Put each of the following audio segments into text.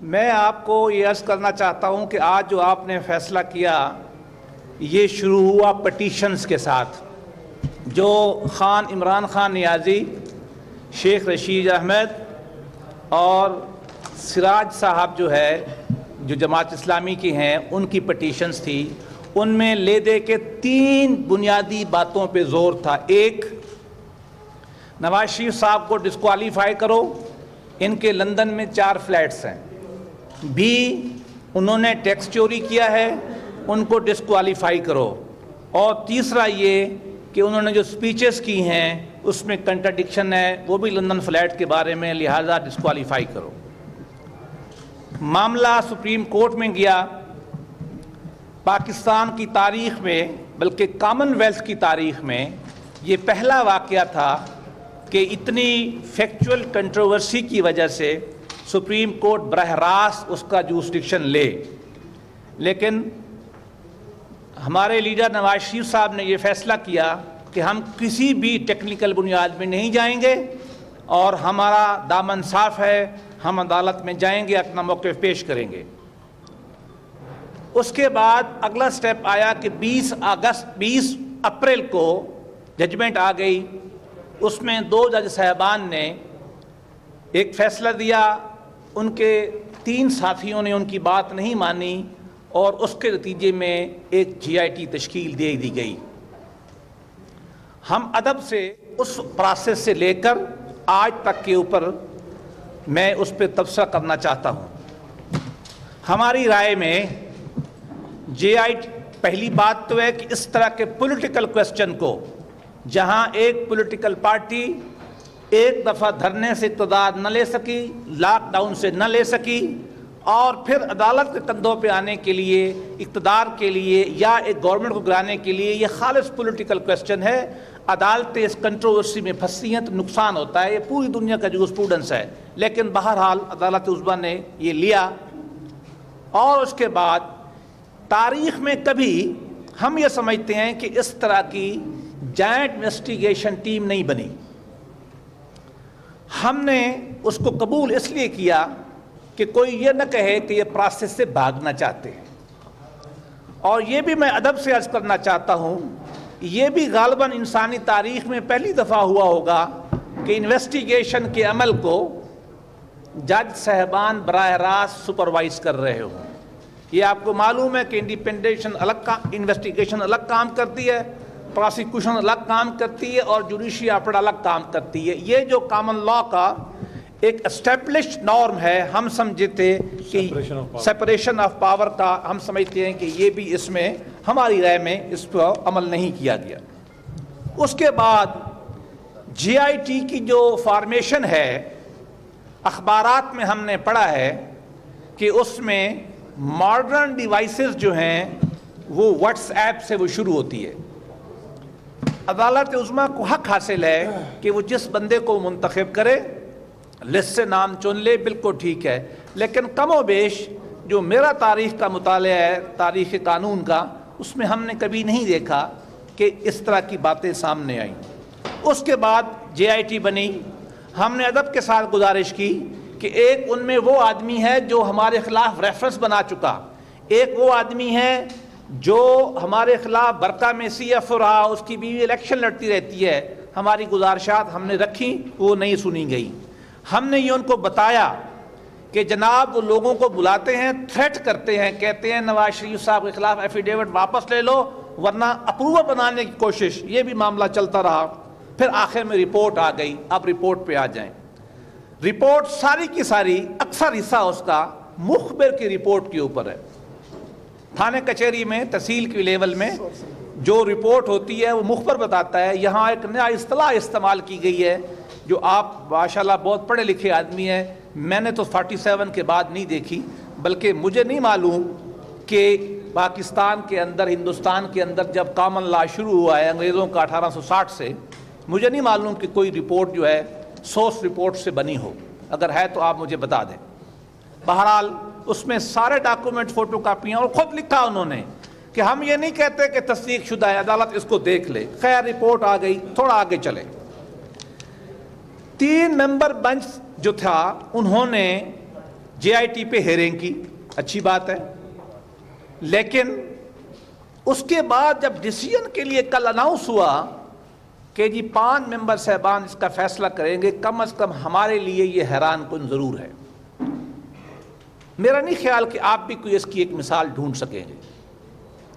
میں آپ کو یہ عرض کرنا چاہتا ہوں کہ آج جو آپ نے فیصلہ کیا یہ شروع ہوا پٹیشنز کے ساتھ، جو عمران خان نیازی، شیخ رشید احمد اور سراج صاحب جو ہے جو جماعت اسلامی کی ہیں ان کی پٹیشنز تھی۔ ان میں لے دے کے 3 بنیادی باتوں پہ زور تھا۔ ایک، نواز شریف صاحب کو ڈسکوالیفائی کرو، ان کے لندن میں 4 فلیٹس ہیں۔ بھی انہوں نے ٹیکس چوری کیا ہے، ان کو ڈسکوالیفائی کرو۔ اور تیسرا یہ کہ انہوں نے جو سپیچز کی ہیں اس میں کنٹرڈکشن ہے، وہ بھی لندن فلیٹ کے بارے میں، لہٰذا ڈسکوالیفائی کرو۔ معاملہ سپریم کورٹ میں گیا۔ پاکستان کی تاریخ میں، بلکہ کامن ویلتھ کی تاریخ میں یہ پہلا واقعہ تھا کہ اتنی فیکچول کنٹروورسی کی وجہ سے سپریم کورٹ براہ راست اس کا جورسڈکشن لے۔ لیکن ہمارے لیڈر نواز شریف صاحب نے یہ فیصلہ کیا کہ ہم کسی بھی ٹیکنیکل بنیاد میں نہیں جائیں گے اور ہمارا دامن صاف ہے، ہم عدالت میں جائیں گے، اپنا موقف پیش کریں گے۔ اس کے بعد اگلا سٹیپ آیا کہ 20 اپریل کو ججمنٹ آ گئی۔ اس میں 2 جج صاحبان نے ایک فیصلہ دیا، ان کے 3 ساتھیوں نے ان کی بات نہیں مانی اور اس کے نتیجے میں ایک GIT تشکیل دے دی گئی۔ ہم ادب سے اس پروسیس سے لے کر آج تک کے اوپر میں اس پہ تبصرہ کرنا چاہتا ہوں۔ ہماری رائے میں GIT پہلی بات تو ہے کہ اس طرح کے پولیٹیکل کویسچن کو جہاں ایک پولیٹیکل پارٹی ایک دفعہ دھرنے سے اقتدار نہ لے سکی، لاک ڈاؤن سے نہ لے سکی، اور پھر عدالت کے کندھوں پہ آنے کے لیے، اقتدار کے لیے یا ایک گورنمنٹ کو گرانے کے لیے، یہ خالص پولیٹیکل کویسچن ہے۔ عدالتیں اس کنٹروورسی میں پھنستی ہیں تو نقصان ہوتا ہے، یہ پوری دنیا کا جورسپروڈنس ہے۔ لیکن بہرحال عدالت عظمیٰ نے یہ لیا، اور اس کے بعد تاریخ میں کبھی ہم یہ سمجھتے ہیں کہ اس طرح کی جوائنٹ انویسٹیگیشن ٹیم نہیں بنی۔ ہم نے اس کو قبول اس لیے کیا کہ کوئی یہ نہ کہے کہ یہ پروسیس سے بھاگنا چاہتے ہیں۔ اور یہ بھی میں ادب سے عرض کرنا چاہتا ہوں، یہ بھی غالباً انسانی تاریخ میں پہلی دفعہ ہوا ہوگا کہ انویسٹیگیشن کے عمل کو جج صاحبان براہ راست سپروائز کر رہے ہوں۔ یہ آپ کو معلوم ہے کہ انویسٹیگیشن الگ کام کرتی ہے، پراسیکیوشن الگ کام کرتی ہے، اور جوڈیشری ایفرٹ الگ کام کرتی ہے۔ یہ جو کامن لا کا ایک اسٹیبلشڈ نارم ہے، ہم سمجھتے تھے کہ سیپریشن آف پاور کا، ہم سمجھتے ہیں کہ یہ بھی اس میں ہماری رائے میں اس پر عمل نہیں کیا گیا۔ اس کے بعد GIT کی جو فارمیشن ہے، اخبارات میں ہم نے پڑھا ہے کہ اس میں ماڈرن ڈیوائسز جو ہیں وہ واٹس ایپ سے وہ شروع ہوتی ہے۔ عدالت عظمیٰ کو حق حاصل ہے کہ وہ جس بندے کو منتخب کرے، لسٹ سے نام چن لے، بالکل ٹھیک ہے، لیکن کم و بیش جو میرا تاریخ کا مطالعہ ہے، تاریخ قانون کا، اس میں ہم نے کبھی نہیں دیکھا کہ اس طرح کی باتیں سامنے آئیں۔ اس کے بعد GIT بنی۔ ہم نے ادب کے ساتھ گزارش کی کہ ایک ان میں وہ آدمی ہے جو ہمارے خلاف ریفرنس بنا چکا، ایک وہ آدمی ہے جو ہمارے خلاف برقع میں CF رہا، اس کی بیوی الیکشن لڑتی رہتی ہے۔ ہماری گزارشات ہم نے رکھی، وہ نہیں سنی گئی۔ ہم نے یہ ان کو بتایا کہ جناب وہ لوگوں کو بلاتے ہیں، تھریٹ کرتے ہیں، کہتے ہیں نواز شریف صاحب کے خلاف ایفیڈیوٹ واپس لے لو ورنہ اپروول بنانے کی کوشش، یہ بھی معاملہ چلتا رہا۔ پھر آخر میں رپورٹ آ گئی۔ اب رپورٹ پہ آ جائیں۔ رپورٹ ساری کی ساری، اکثر حصہ اس کا مخبر کی رپورٹ کے اوپر ہے۔ تھانے کچہری میں، تحصیل کی لیول میں جو رپورٹ ہوتی ہے وہ مخبر بتاتا ہے۔ یہاں ایک نیا اصطلاح استعمال کی گئی ہے جو آپ ماشاءاللہ بہت پڑھے لکھے آدمی ہیں، میں نے تو 47 کے بعد نہیں دیکھی، بلکہ مجھے نہیں معلوم کہ پاکستان کے اندر، ہندوستان کے اندر جب کامن لا شروع ہوا ہے انگریزوں کا 1860 سے، مجھے نہیں معلوم کہ کوئی رپورٹ جو ہے سورس رپورٹ سے بنی ہو۔ اگر ہے تو آپ مجھے بتا دیں۔ بہرحال اس میں سارے ڈاکومنٹ فوٹو کاپیاں، اور خود لکھا انہوں نے کہ ہم یہ نہیں کہتے کہ تصدیق شدہ ہے، عدالت اس کو دیکھ لے۔ خیر رپورٹ آ گئی، تھوڑا آگے چلے۔ 3 ممبر بنچ جو تھا انہوں نے JIT پہ ہیئرنگ کی، اچھی بات ہے، لیکن اس کے بعد جب ڈیسیژن کے لیے کل اناؤنس ہوا کہ جی 5 ممبر صاحبان اس کا فیصلہ کریں گے، کم از کم ہمارے لیے یہ حیران کن ضرور ہے۔ میرا نہیں خیال کہ آپ بھی کوئی اس کی ایک مثال ڈھونڈ سکیں گے۔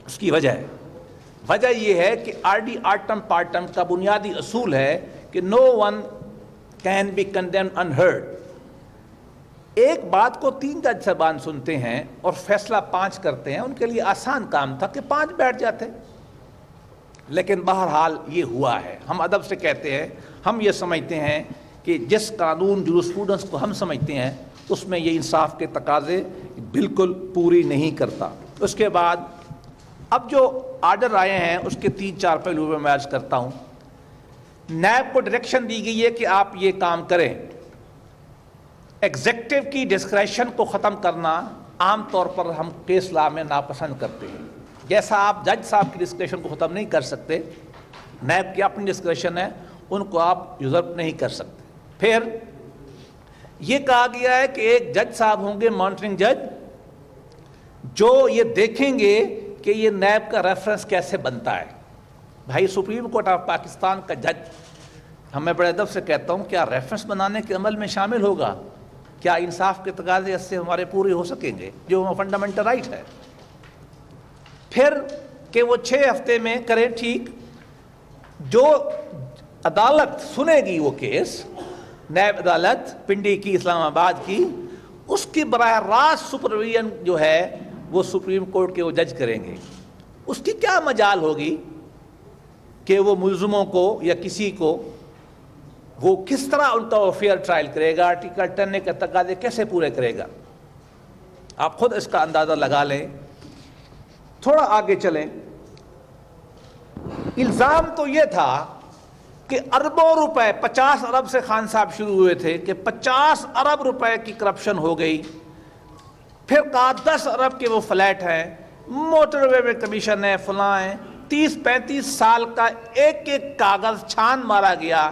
اس کی وجہ یہ ہے کہ RD آرٹم پارٹم کا بنیادی اصول ہے کہ no one can be condemned unheard۔ ایک بات کو 3 جج صاحبان سنتے ہیں اور فیصلہ 5 کرتے ہیں، ان کے لیے آسان کام تھا کہ 5 بیٹھ جاتے، لیکن بہرحال یہ ہوا ہے۔ ہم ادب سے کہتے ہیں، ہم یہ سمجھتے ہیں کہ جس قانون جورسپروڈنس کو ہم سمجھتے ہیں اس میں یہ انصاف کے تقاضے بالکل پوری نہیں کرتا۔ اس کے بعد اب جو آرڈر آئے ہیں اس کے 3-4 پہلو میں عرض کرتا ہوں۔ نیب کو ڈائریکشن دی گئی ہے کہ آپ یہ کام کریں۔ ایگزیکٹو کی ڈسکریشن کو ختم کرنا عام طور پر ہم کیس لا میں ناپسند کرتے ہیں۔ جیسا آپ جج صاحب کی ڈسکریشن کو ختم نہیں کر سکتے، نیب کی اپنی ڈسکریشن ہے، ان کو آپ یوزرپ نہیں کر سکتے۔ پھر یہ کہا گیا ہے کہ ایک جج صاحب ہوں گے مانیٹرنگ جج، جو یہ دیکھیں گے کہ یہ نیب کا ریفرنس کیسے بنتا ہے۔ بھائی سپریم کورٹ آف پاکستان کا جج، ہمیں بڑے ادب سے کہتا ہوں، کیا ریفرنس بنانے کے عمل میں شامل ہوگا؟ کیا انصاف کے تقاضے اس سے ہمارے پورے ہو سکیں گے جو فنڈامنٹل رائٹ ہے؟ پھر کہ وہ 6 ہفتے میں کریں، ٹھیک، جو عدالت سنے گی وہ کیس، نیب عدالت پنڈی کی، اسلام آباد کی، اس کی براہ راست سپرویژن جو ہے وہ سپریم کورٹ کے وہ جج کریں گے۔ اس کی کیا مجال ہوگی کہ وہ ملزموں کو یا کسی کو وہ کس طرح ان کا فیئر ٹرائل کرے گا، آرٹیکل 10 کے تقاضے کیسے پورے کرے گا؟ آپ خود اس کا اندازہ لگا لیں۔ تھوڑا آگے چلیں۔ الزام تو یہ تھا کہ اربوں روپے، 50 ارب سے خان صاحب شروع ہوئے تھے کہ 50 ارب روپے کی کرپشن ہو گئی، پھر کہا 10 ارب کے وہ فلیٹ ہیں، موٹر وے میں کمیشن ہے، فلاں ہیں، 30-35 سال کا ایک ایک کاغذ چھان مارا گیا۔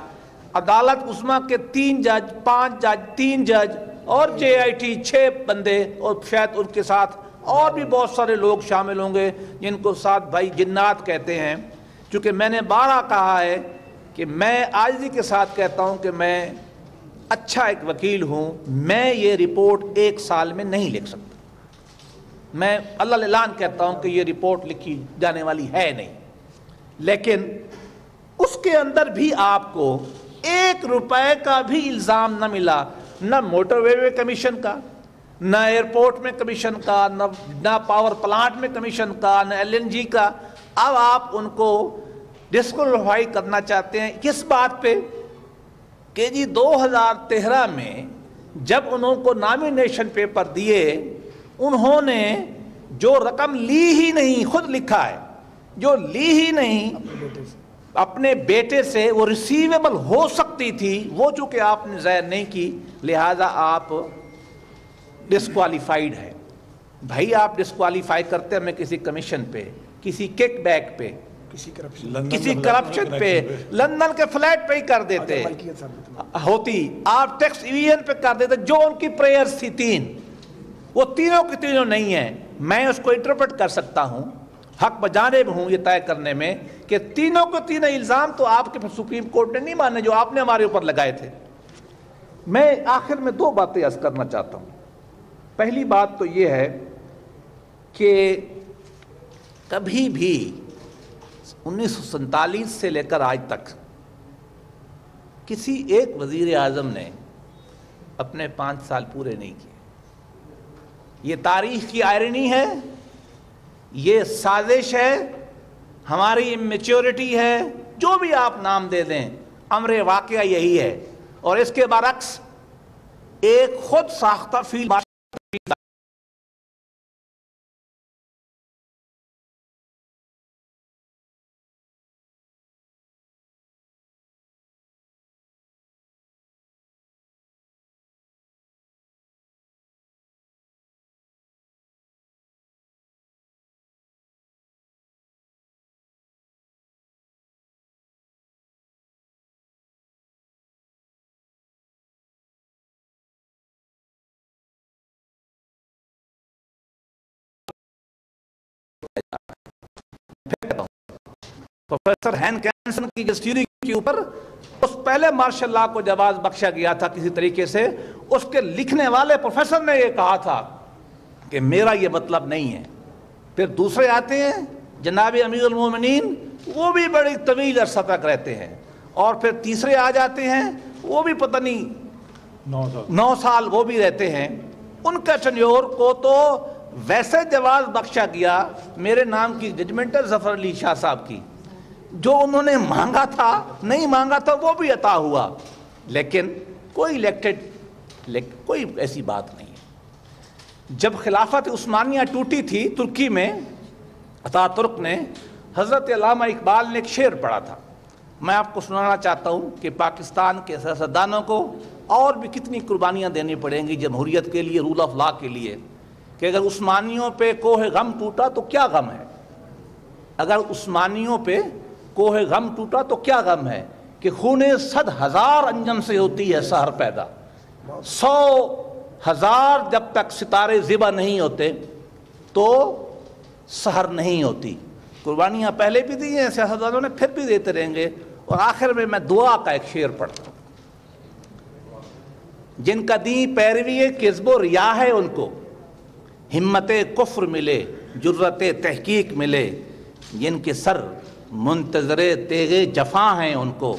عدالت عظمیٰ کے 3 جج، 5 جج، 3 جج اور JIT 6 بندے، اور شاید ان کے ساتھ اور بھی بہت سارے لوگ شامل ہوں گے جن کو ساتھ بھائی جنات کہتے ہیں۔ چونکہ میں نے 12 کہا ہے کہ میں عاجزی کے ساتھ کہتا ہوں کہ میں اچھا ایک وکیل ہوں، میں یہ رپورٹ 1 سال میں نہیں لکھ سکتا۔ میں اللہ اعلان کہتا ہوں کہ یہ رپورٹ لکھی جانے والی ہے نہیں، لیکن اس کے اندر بھی آپ کو 1 روپے کا بھی الزام نہ ملا، نہ موٹر وے کمیشن کا، نہ ایئرپورٹ میں کمیشن کا، نہ پاور پلانٹ میں کمیشن کا، نہ LNG کا۔ اب آپ ان کو ڈسکوالیفائی کرنا چاہتے ہیں کس بات پہ کہ جی 2013 میں جب انہوں کو نامینیشن پیپر دیے، انہوں نے جو رقم لی ہی نہیں، خود لکھا ہے، جو لی ہی نہیں اپنے بیٹے سے، وہ ریسیویبل ہو سکتی تھی، وہ چونکہ آپ نے ظاہر نہیں کی، لہذا آپ ڈسکوالیفائیڈ ہے۔ بھائی آپ ڈسکوالیفائی کرتے ہمیں کسی کمیشن پہ، کسی کک بیک پہ، کسی کرپشن پہ، لندن کے فلیٹ پہ ہی کر دیتے ہوتی، آپ ٹیکس ایویژن پہ کر دیتے، جو ان کی پریئرز تھی 3، وہ تینوں کی تینوں نہیں ہیں۔ میں اس کو انٹرپریٹ کر سکتا ہوں، حق بجانب ہوں یہ طے کرنے میں کہ تینوں کو تینوں الزام تو آپ کے سپریم کورٹ نے نہیں مانے جو آپ نے ہمارے اوپر لگائے تھے۔ میں آخر میں 2 باتیں عرض کرنا چاہتا ہوں۔ پہلی بات تو یہ ہے کہ کبھی بھی 1947 سے لے کر آج تک کسی ایک وزیر اعظم نے اپنے 5 سال پورے نہیں کیے۔ یہ تاریخ کی آئرنی ہے، یہ سازش ہے، ہماری میچورٹی ہے، جو بھی آپ نام دے دیں، امر واقعہ یہی ہے۔ اور اس کے برعکس ایک خود ساختہ فیلڈ پروفیسر ہین کینسن کی جس تھیوری کے اوپر اس پہلے مارشل لاء کو جواز بخشا گیا تھا کسی طریقے سے، اس کے لکھنے والے پروفیسر نے یہ کہا تھا کہ میرا یہ مطلب نہیں ہے۔ پھر دوسرے آتے ہیں جناب امیر المومنین، وہ بھی بڑی طویل عرصہ تک رہتے ہیں، اور پھر تیسرے آ جاتے ہیں وہ بھی پتہ نہیں 9 سال وہ بھی رہتے ہیں۔ ان کا ٹینیور کو تو ویسے جواز بخشا گیا، میرے نام کی ججمنٹ ہے ظفر علی شاہ صاحب کی، جو انہوں نے مانگا تھا نہیں مانگا تھا وہ بھی عطا ہوا، لیکن کوئی الیکٹڈ کوئی ایسی بات نہیں ہے۔ جب خلافت عثمانیہ ٹوٹی تھی ترکی میں، عطا ترک نے حضرت علامہ اقبال نے ایک شعر پڑھا تھا، میں آپ کو سنانا چاہتا ہوں کہ پاکستان کے سیاستدانوں کو اور بھی کتنی قربانیاں دینی پڑیں گی جمہوریت کے لیے، رول آف لا کے لیے، کہ اگر عثمانیوں پہ کوہ غم ٹوٹا تو کیا غم ہے، اگر عثمانیوں پہ کوہ غم ٹوٹا تو کیا غم ہے، کہ خون 100,000 انجم سے ہوتی ہے سحر پیدا، 100,000 جب تک ستارے زیبا نہیں ہوتے تو سحر نہیں ہوتی۔ قربانیاں پہلے بھی دی ہیں سیاستدانوں نے، پھر بھی دیتے رہیں گے۔ اور آخر میں دعا کا ایک شعر پڑھتا ہوں، جن کا دین پیروی کذب و ریا ہے ان کو ہمت کفر ملے، جرت تحقیق ملے، جن کے سر منتظر تیغ جفا ہیں ان کو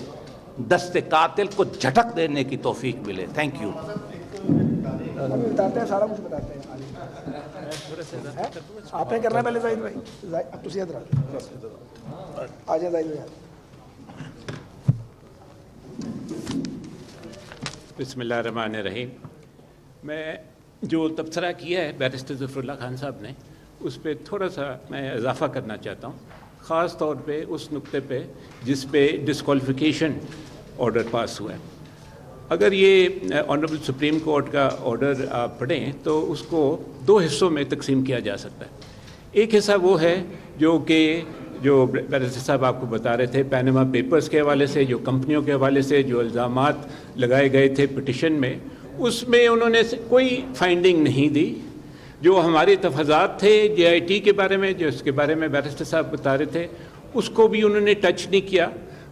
دست قاتل کو جھٹک دینے کی توفیق ملے۔ Thank you. سارا کچھ بتاتے ہیں آپ نے کرنا پہلے زاہد بھائی، اب تو سیاد رہا آ جائیں زاہد بھائی۔ بسم اللہ الرحمن الرحیم۔ میں جو تبصرہ کیا ہے بیرسٹر ظفر اللہ خان صاحب نے، اس پہ تھوڑا سا میں اضافہ کرنا چاہتا ہوں، خاص طور پہ اس نقطے پہ جس پہ ڈسکوالیفیکیشن آرڈر پاس ہوا ہے۔ اگر یہ آنریبل سپریم کورٹ کا آرڈر آپ پڑھیں تو اس کو 2 حصوں میں تقسیم کیا جا سکتا ہے۔ ایک حصہ وہ ہے جو بیرسٹر صاحب آپ کو بتا رہے تھے، پینما پیپرز کے حوالے سے، جو کمپنیوں کے حوالے سے جو الزامات لگائے گئے تھے پٹیشن میں، اس میں انہوں نے کوئی فائنڈنگ نہیں دی۔ جو ہمارے تفاضات تھے جے آئی ٹی کے بارے میں، جو اس کے بارے میں بیرسٹر صاحب بتا رہے تھے، اس کو بھی انہوں نے ٹچ نہیں کیا۔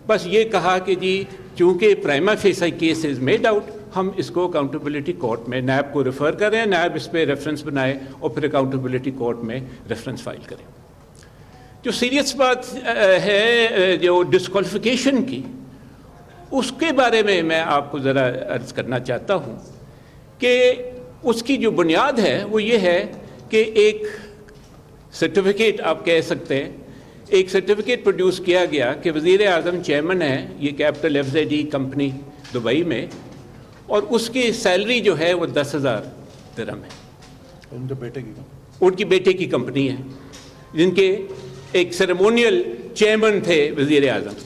بس یہ کہا کہ جی چونکہ prima facie case is made out, ہم اس کو اکاؤنٹیبلٹی کورٹ میں نیب کو ریفر کریں، نیب اس پہ ریفرنس بنائے اور پھر اکاؤنٹیبلٹی کورٹ میں ریفرنس فائل کریں۔ جو سیریس بات ہے جو ڈسکوالیفیکیشن کی، اس کے بارے میں میں آپ کو ذرا عرض کرنا چاہتا ہوں کہ اس کی جو بنیاد ہے وہ یہ ہے کہ ایک سرٹیفکیٹ آپ کہہ سکتے ہیں، ایک سرٹیفکیٹ پروڈیوس کیا گیا کہ وزیر اعظم چیئرمن ہے یہ کیپٹل FZE کمپنی دبئی میں، اور اس کی سیلری جو ہے وہ 10,000 درہم ہے۔ ان کے بیٹے کی کمپنی ہے، جن کے ایک سیریمونیل چیئرمن تھے وزیر اعظم،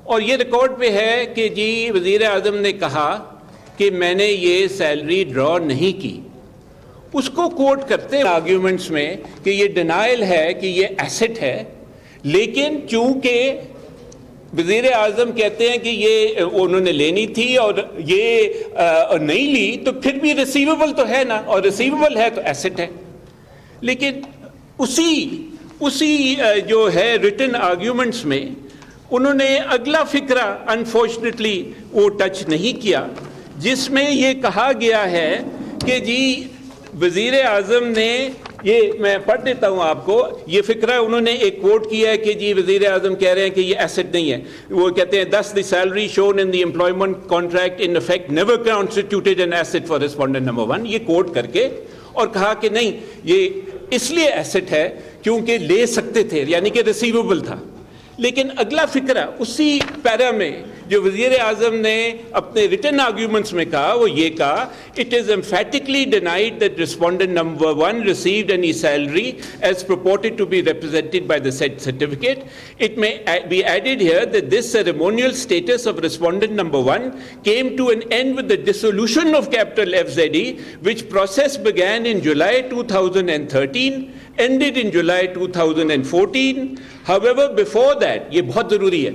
اور یہ ریکارڈ پہ ہے کہ جی وزیر اعظم نے کہا کہ میں نے یہ سیلری ڈرا نہیں کی۔ اس کو کوٹ کرتے ہیں آرگیومنٹس میں کہ یہ ڈینائل ہے کہ یہ ایسٹ ہے، لیکن چونکہ وزیر اعظم کہتے ہیں کہ یہ انہوں نے لینی تھی اور یہ نہیں لی، تو پھر بھی ریسیویبل تو ہے نا، اور ریسیویبل ہے تو ایسٹ ہے۔ لیکن اسی جو ہے ریٹن آرگیومنٹس میں انہوں نے اگلا فقرہ انفارچونیٹلی وہ ٹچ نہیں کیا، جس میں یہ کہا گیا ہے کہ جی وزیر اعظم نے، یہ میں پڑھ دیتا ہوں آپ کو، یہ فقرہ انہوں نے ایک کوٹ کیا ہے کہ جی وزیر اعظم کہہ رہے ہیں کہ یہ ایسٹ نہیں ہے۔ وہ کہتے ہیں thus the salary shown in the employment contract in effect never constituted an asset for respondent number 1، یہ کوٹ کر کے اور کہا کہ نہیں یہ اس لیے ایسٹ ہے کیونکہ لے سکتے تھے، یعنی کہ ریسیویبل تھا۔ لیکن اگلا فقرہ اسی پیرا میں جو وزیر اعظم نے اپنے ریٹن آرگیومنٹس میں کہا وہ یہ کہا it is emphatically denied that respondent number 1 received any salary as purported to be represented by the said certificate. It may be added here that this ceremonial status of respondent number 1 came to an end with the dissolution of capital FZE, which process began in July 2013, ended in July 2014. However, before that, یہ بہت ضروری ہے،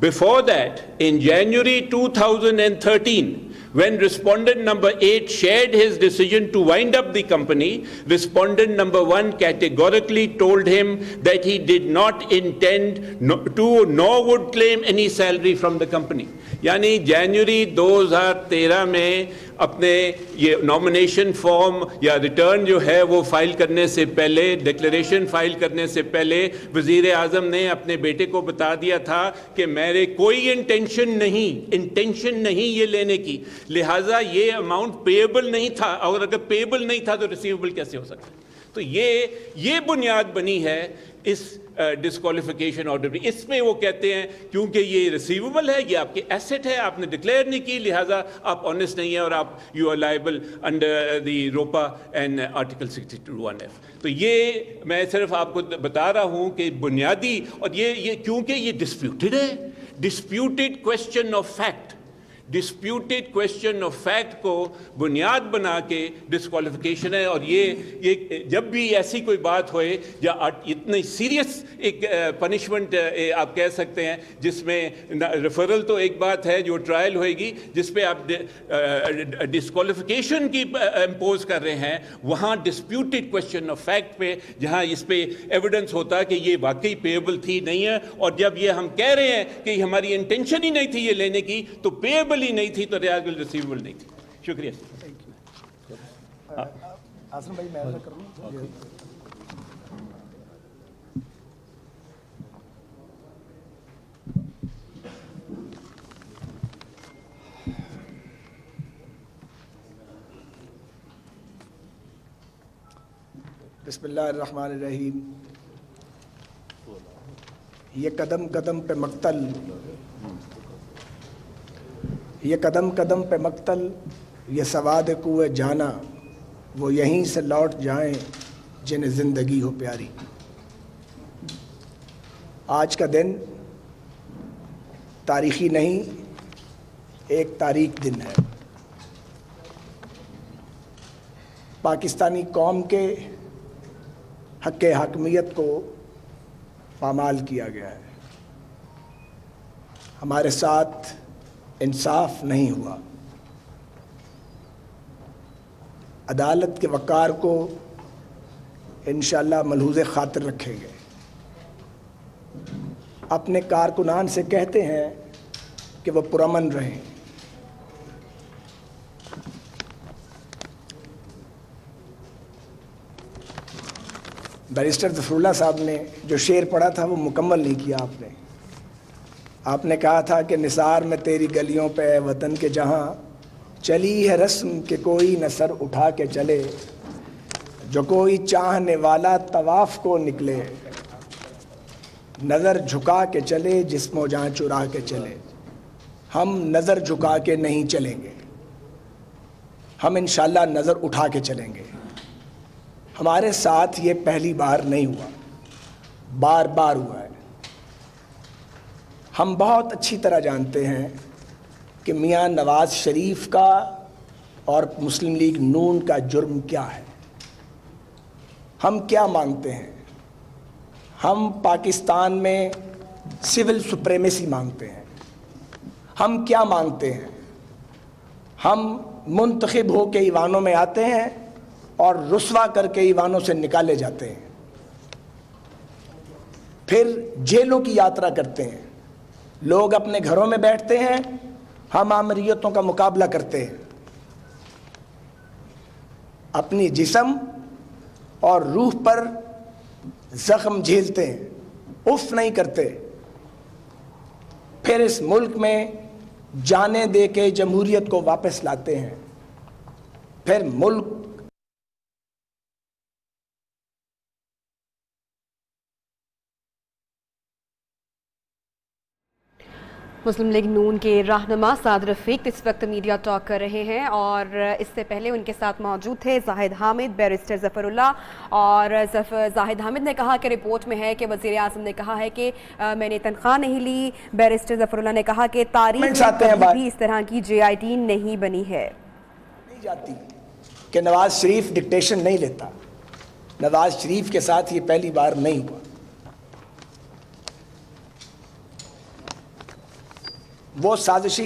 before that, in January 2013, When respondent number 8 shared his decision to wind up the company, respondent number 1 categorically told him that he did not intend to nor would claim any salary from the company. یعنی جنوری 2013 میں اپنے یہ nomination form یا return جو ہے وہ file کرنے سے پہلے، ڈکلیریشن فائل کرنے سے پہلے وزیر اعظم نے اپنے بیٹے کو بتا دیا تھا کہ میرے کوئی انٹینشن نہیں یہ لینے کی، لہٰذا یہ اماؤنٹ پیبل نہیں تھا، اور اگر پیبل نہیں تھا تو ریسیویبل کیسے ہو سکتا؟ تو یہ بنیاد بنی ہے اس ڈسکوالیفیکیشن آرڈر بھی. اس میں وہ کہتے ہیں کیونکہ یہ ریسیویبل ہے، یہ آپ کے ایسٹ ہے، آپ نے ڈکلیئر نہیں کی، لہٰذا آپ آنیسٹ نہیں ہیں اور آپ you are liable under the ROPA and article 62(1)(f). تو یہ میں صرف آپ کو بتا رہا ہوں کہ بنیادی، اور یہ کیونکہ یہ ڈسپیوٹڈ ہے، disputed question of fact, disputed question of fact کو بنیاد بنا کے ڈسکوالیفیکیشن ہے. اور یہ جب بھی ایسی کوئی بات ہوئے یا اتنی سیریس ایک پنشمنٹ آپ کہہ سکتے ہیں جس میں ریفرل تو ایک بات ہے جو ٹرائل ہوئے گی، جس پہ آپ ڈسکوالیفیکیشن کی امپوز کر رہے ہیں، وہاں ڈسپیوٹڈ کویسچن آف فیکٹ پہ جہاں اس پہ ایویڈنس ہوتا کہ یہ واقعی پیبل تھی نہیں ہے، اور جب یہ ہم کہہ رہے ہیں کہ ہماری انٹینشن ہی نہیں تھی یہ لینے کی تو پیبل ہی نہیں تھی تو ریسیویبل نہیں تھی. شکریہ. آسن بھائی میں کر لوں. بسم اللہ الرحمن الرحیم. یہ قدم قدم پہ مقتل، یہ قدم قدم پہ مقتل، یہ سواد کوئے جانا، وہ یہیں سے لوٹ جائیں جنہیں زندگی ہو پیاری. آج کا دن تاریخی نہیں، ایک تاریخ دن ہے. پاکستانی قوم کے حق حاکمیت کو پامال کیا گیا ہے. ہمارے ساتھ انصاف نہیں ہوا. عدالت کے وقار کو انشاءاللہ ملحوظ خاطر رکھیں گے. اپنے کارکنان سے کہتے ہیں کہ وہ پرامن رہیں. بیرسٹر ظفراللہ صاحب نے جو شعر پڑھا تھا وہ مکمل نہیں کیا. آپ نے کہا تھا کہ نثار میں تیری گلیوں پہ اے وطن کے جہاں چلی ہے رسم کہ کوئی نہ سر اٹھا کے چلے، جو کوئی چاہنے والا طواف کو نکلے، نظر جھکا کے چلے جسم و جاں چرا کے چلے. ہم نظر جھکا کے نہیں چلیں گے، ہم انشاءاللہ نظر اٹھا کے چلیں گے. ہمارے ساتھ یہ پہلی بار نہیں ہوا، بار بار ہوا ہے. ہم بہت اچھی طرح جانتے ہیں کہ میاں نواز شریف کا اور مسلم لیگ نون کا جرم کیا ہے. ہم کیا مانگتے ہیں؟ ہم پاکستان میں سول سپریمیسی مانگتے ہیں. ہم کیا مانگتے ہیں؟ ہم منتخب ہو کے ایوانوں میں آتے ہیں اور رسوا کر کے ایوانوں سے نکالے جاتے ہیں، پھر جیلوں کی یاترا کرتے ہیں. لوگ اپنے گھروں میں بیٹھتے ہیں، ہم آمریتوں کا مقابلہ کرتے ہیں. اپنی جسم اور روح پر زخم جھیلتے ہیں، اف نہیں کرتے. پھر اس ملک میں جانیں دے کے جمہوریت کو واپس لاتے ہیں. پھر ملک مسلم لیگ نون کے رہنما سعد رفیق اس وقت میڈیا ٹاک کر رہے ہیں، اور اس سے پہلے ان کے ساتھ موجود تھے زاہد حامد، بیرسٹر ظفراللہ. اور زاہد حامد نے کہا کہ رپورٹ میں ہے کہ وزیر اعظم نے کہا ہے کہ میں نے تنخواہ نہیں لی. بیرسٹر ظفراللہ نے کہا کہ تاریخ میں کبھی بھی اس طرح کی JIT نہیں بنی ہے. نہیں جاتی کہ نواز شریف ڈکٹیشن نہیں لیتا. نواز شریف کے ساتھ یہ پہلی بار نہیں ہوا. وہ سازشی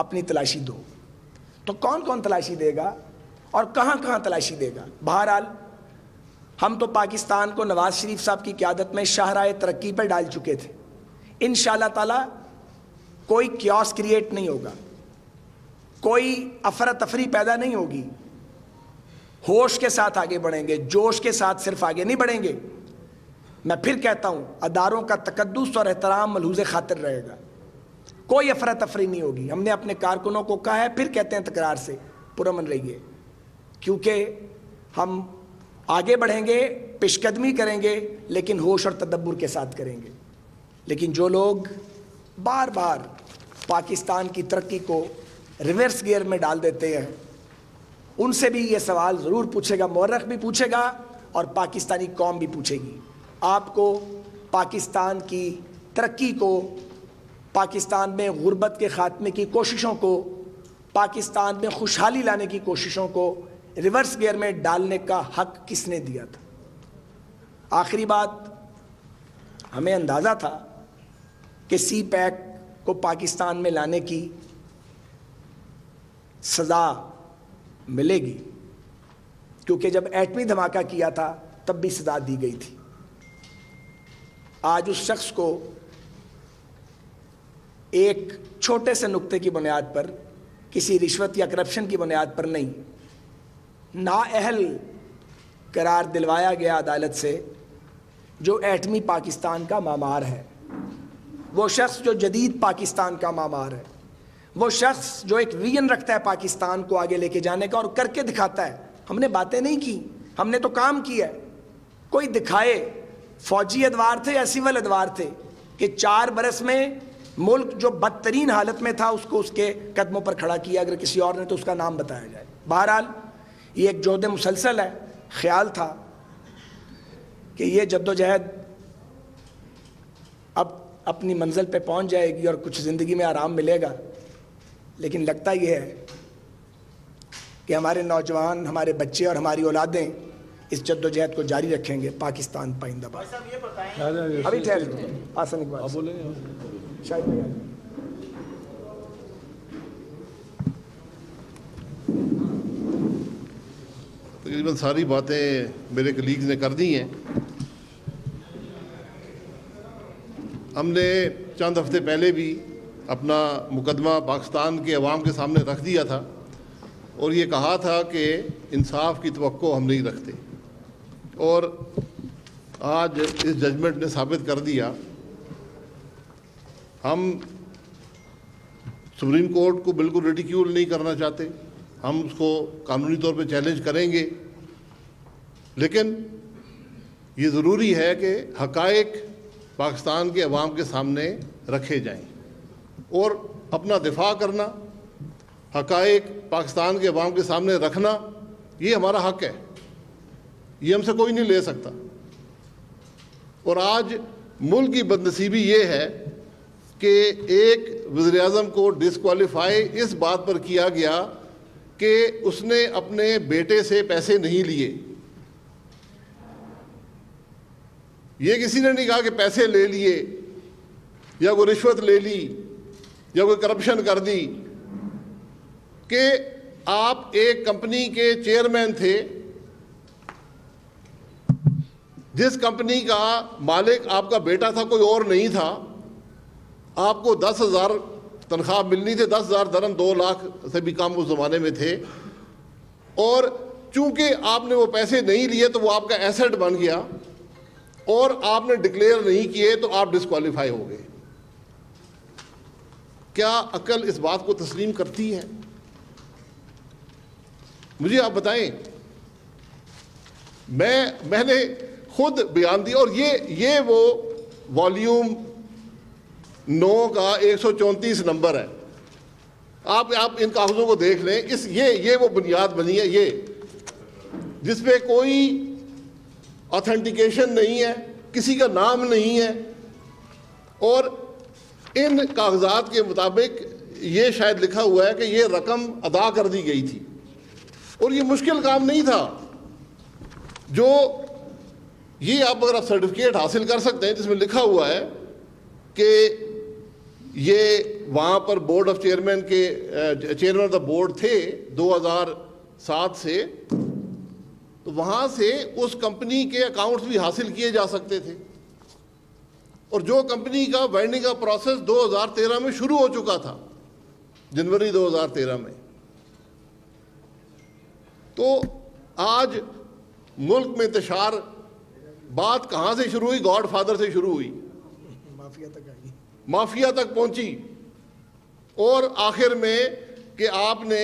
اپنی تلاشی دو. تو کون کون تلاشی دے گا اور کہاں کہاں تلاشی دے گا؟ بہرحال ہم تو پاکستان کو نواز شریف صاحب کی قیادت میں شاہراہ ترقی پر ڈال چکے تھے. انشاءاللہ تعالی کوئی کیوس کریٹ نہیں ہوگا, کوئی افراتفری پیدا نہیں ہوگی. ہوش کے ساتھ آگے بڑھیں گے, جوش کے ساتھ صرف آگے نہیں بڑھیں گے. میں پھر کہتا ہوں, اداروں کا تقدس اور احترام ملحوظ خاطر رہے گا, کوئی افراتفری نہیں ہوگی. ہم نے اپنے کارکنوں کو کہا ہے, پھر کہتے ہیں تکرار سے, پرامن رہیے, کیونکہ ہم آگے بڑھیں گے, پیش قدمی کریں گے, لیکن ہوش اور تدبر کے ساتھ کریں گے. لیکن جو لوگ بار بار پاکستان کی ترقی کو ریورس گیئر میں ڈال دیتے ہیں, ان سے بھی یہ سوال ضرور پوچھے گا, مورخ بھی پوچھے گا اور پاکستانی قوم بھی پوچھے گی. آپ کو پاکستان کی ترقی کو, پاکستان میں غربت کے خاتمے کی کوششوں کو, پاکستان میں خوشحالی لانے کی کوششوں کو ریورس گیئر میں ڈالنے کا حق کس نے دیا تھا؟ آخری بات, ہمیں اندازہ تھا کہ سی پیک کو پاکستان میں لانے کی سزا ملے گی, کیونکہ جب ایٹمی دھماکہ کیا تھا تب بھی سزا دی گئی تھی. آج اس شخص کو ایک چھوٹے سے نقطے کی بنیاد پر, کسی رشوت یا کرپشن کی بنیاد پر نہیں, نااہل قرار دلوایا گیا عدالت سے, جو ایٹمی پاکستان کا معمار ہے, وہ شخص جو جدید پاکستان کا معمار ہے, وہ شخص جو ایک ویژن رکھتا ہے پاکستان کو آگے لے کے جانے کا اور کر کے دکھاتا ہے. ہم نے باتیں نہیں کی, ہم نے تو کام کیا ہے. کوئی دکھائے فوجی ادوار تھے یا سول ادوار تھے کہ 4 برس میں ملک جو بدترین حالت میں تھا اس کو اس کے قدموں پر کھڑا کیا. اگر کسی اور نے تو اس کا نام بتایا جائے. بہرحال یہ ایک جہد مسلسل ہے. خیال تھا کہ یہ جدوجہد اب اپنی منزل پہ پہنچ جائے گی اور کچھ زندگی میں آرام ملے گا, لیکن لگتا یہ ہے کہ ہمارے نوجوان, ہمارے بچے اور ہماری اولادیں اس جدوجہد کو جاری رکھیں گے. پاکستان پائندہ باد. ابھی ٹھہر آسن اقبال شاید تقریباً ساری باتیں میرے کلیگز نے کر دی ہیں. ہم نے چند ہفتے پہلے بھی اپنا مقدمہ پاکستان کے عوام کے سامنے رکھ دیا تھا اور یہ کہا تھا کہ انصاف کی توقع ہم نہیں رکھتے, اور آج اس ججمنٹ نے ثابت کر دیا. ہم سپریم کورٹ کو بالکل ریڈیکیول نہیں کرنا چاہتے, ہم اس کو قانونی طور پہ چیلنج کریں گے, لیکن یہ ضروری ہے کہ حقائق پاکستان کے عوام کے سامنے رکھے جائیں, اور اپنا دفاع کرنا, حقائق پاکستان کے عوام کے سامنے رکھنا, یہ ہمارا حق ہے, یہ ہم سے کوئی نہیں لے سکتا. اور آج ملک کی بدنصیبی یہ ہے کہ ایک وزیر اعظم کو ڈسکوالیفائی اس بات پر کیا گیا کہ اس نے اپنے بیٹے سے پیسے نہیں لیے. یہ کسی نے نہیں کہا کہ پیسے لے لیے یا کوئی رشوت لے لی یا کوئی کرپشن کر دی. کہ آپ ایک کمپنی کے چیئرمین تھے, جس کمپنی کا مالک آپ کا بیٹا تھا, کوئی اور نہیں تھا. آپ کو 10,000 تنخواہ ملنی تھی, 10,000 درہم 2 لاکھ سے بھی کم اس زمانے میں تھے, اور چونکہ آپ نے وہ پیسے نہیں لیے تو وہ آپ کا ایسٹ بن گیا, اور آپ نے ڈکلیئر نہیں کیے تو آپ ڈسکوالیفائی ہو گئے. کیا عقل اس بات کو تسلیم کرتی ہے؟ مجھے آپ بتائیں. میں نے خود بیان دیا, اور یہ وہ والیوم 9 کا 134 نمبر ہے. آپ ان کاغذوں کو دیکھ لیں. یہ وہ بنیاد بنی ہے, یہ جس پہ کوئی آتھینٹیکیشن نہیں ہے, کسی کا نام نہیں ہے, اور ان کاغذات کے مطابق یہ شاید لکھا ہوا ہے کہ یہ رقم ادا کر دی گئی تھی. اور یہ مشکل کام نہیں تھا. جو یہ آپ اگر سرٹیفکیٹ حاصل کر سکتے ہیں جس میں لکھا ہوا ہے کہ یہ وہاں پر بورڈ آف چیئرمین کے چیئرمین آف دا بورڈ تھے 2007 سے، تو وہاں سے اس کمپنی کے اکاؤنٹس بھی حاصل کیے جا سکتے تھے، اور جو کمپنی کا وائنڈنگ کا پروسیس 2013 میں شروع ہو چکا تھا، جنوری 2013 میں۔ تو آج ملک میں انتشار بات کہاں سے شروع ہوئی؟ گاڈ فادر سے شروع ہوئی، مافیا تک پہنچی، اور آخر میں کہ آپ نے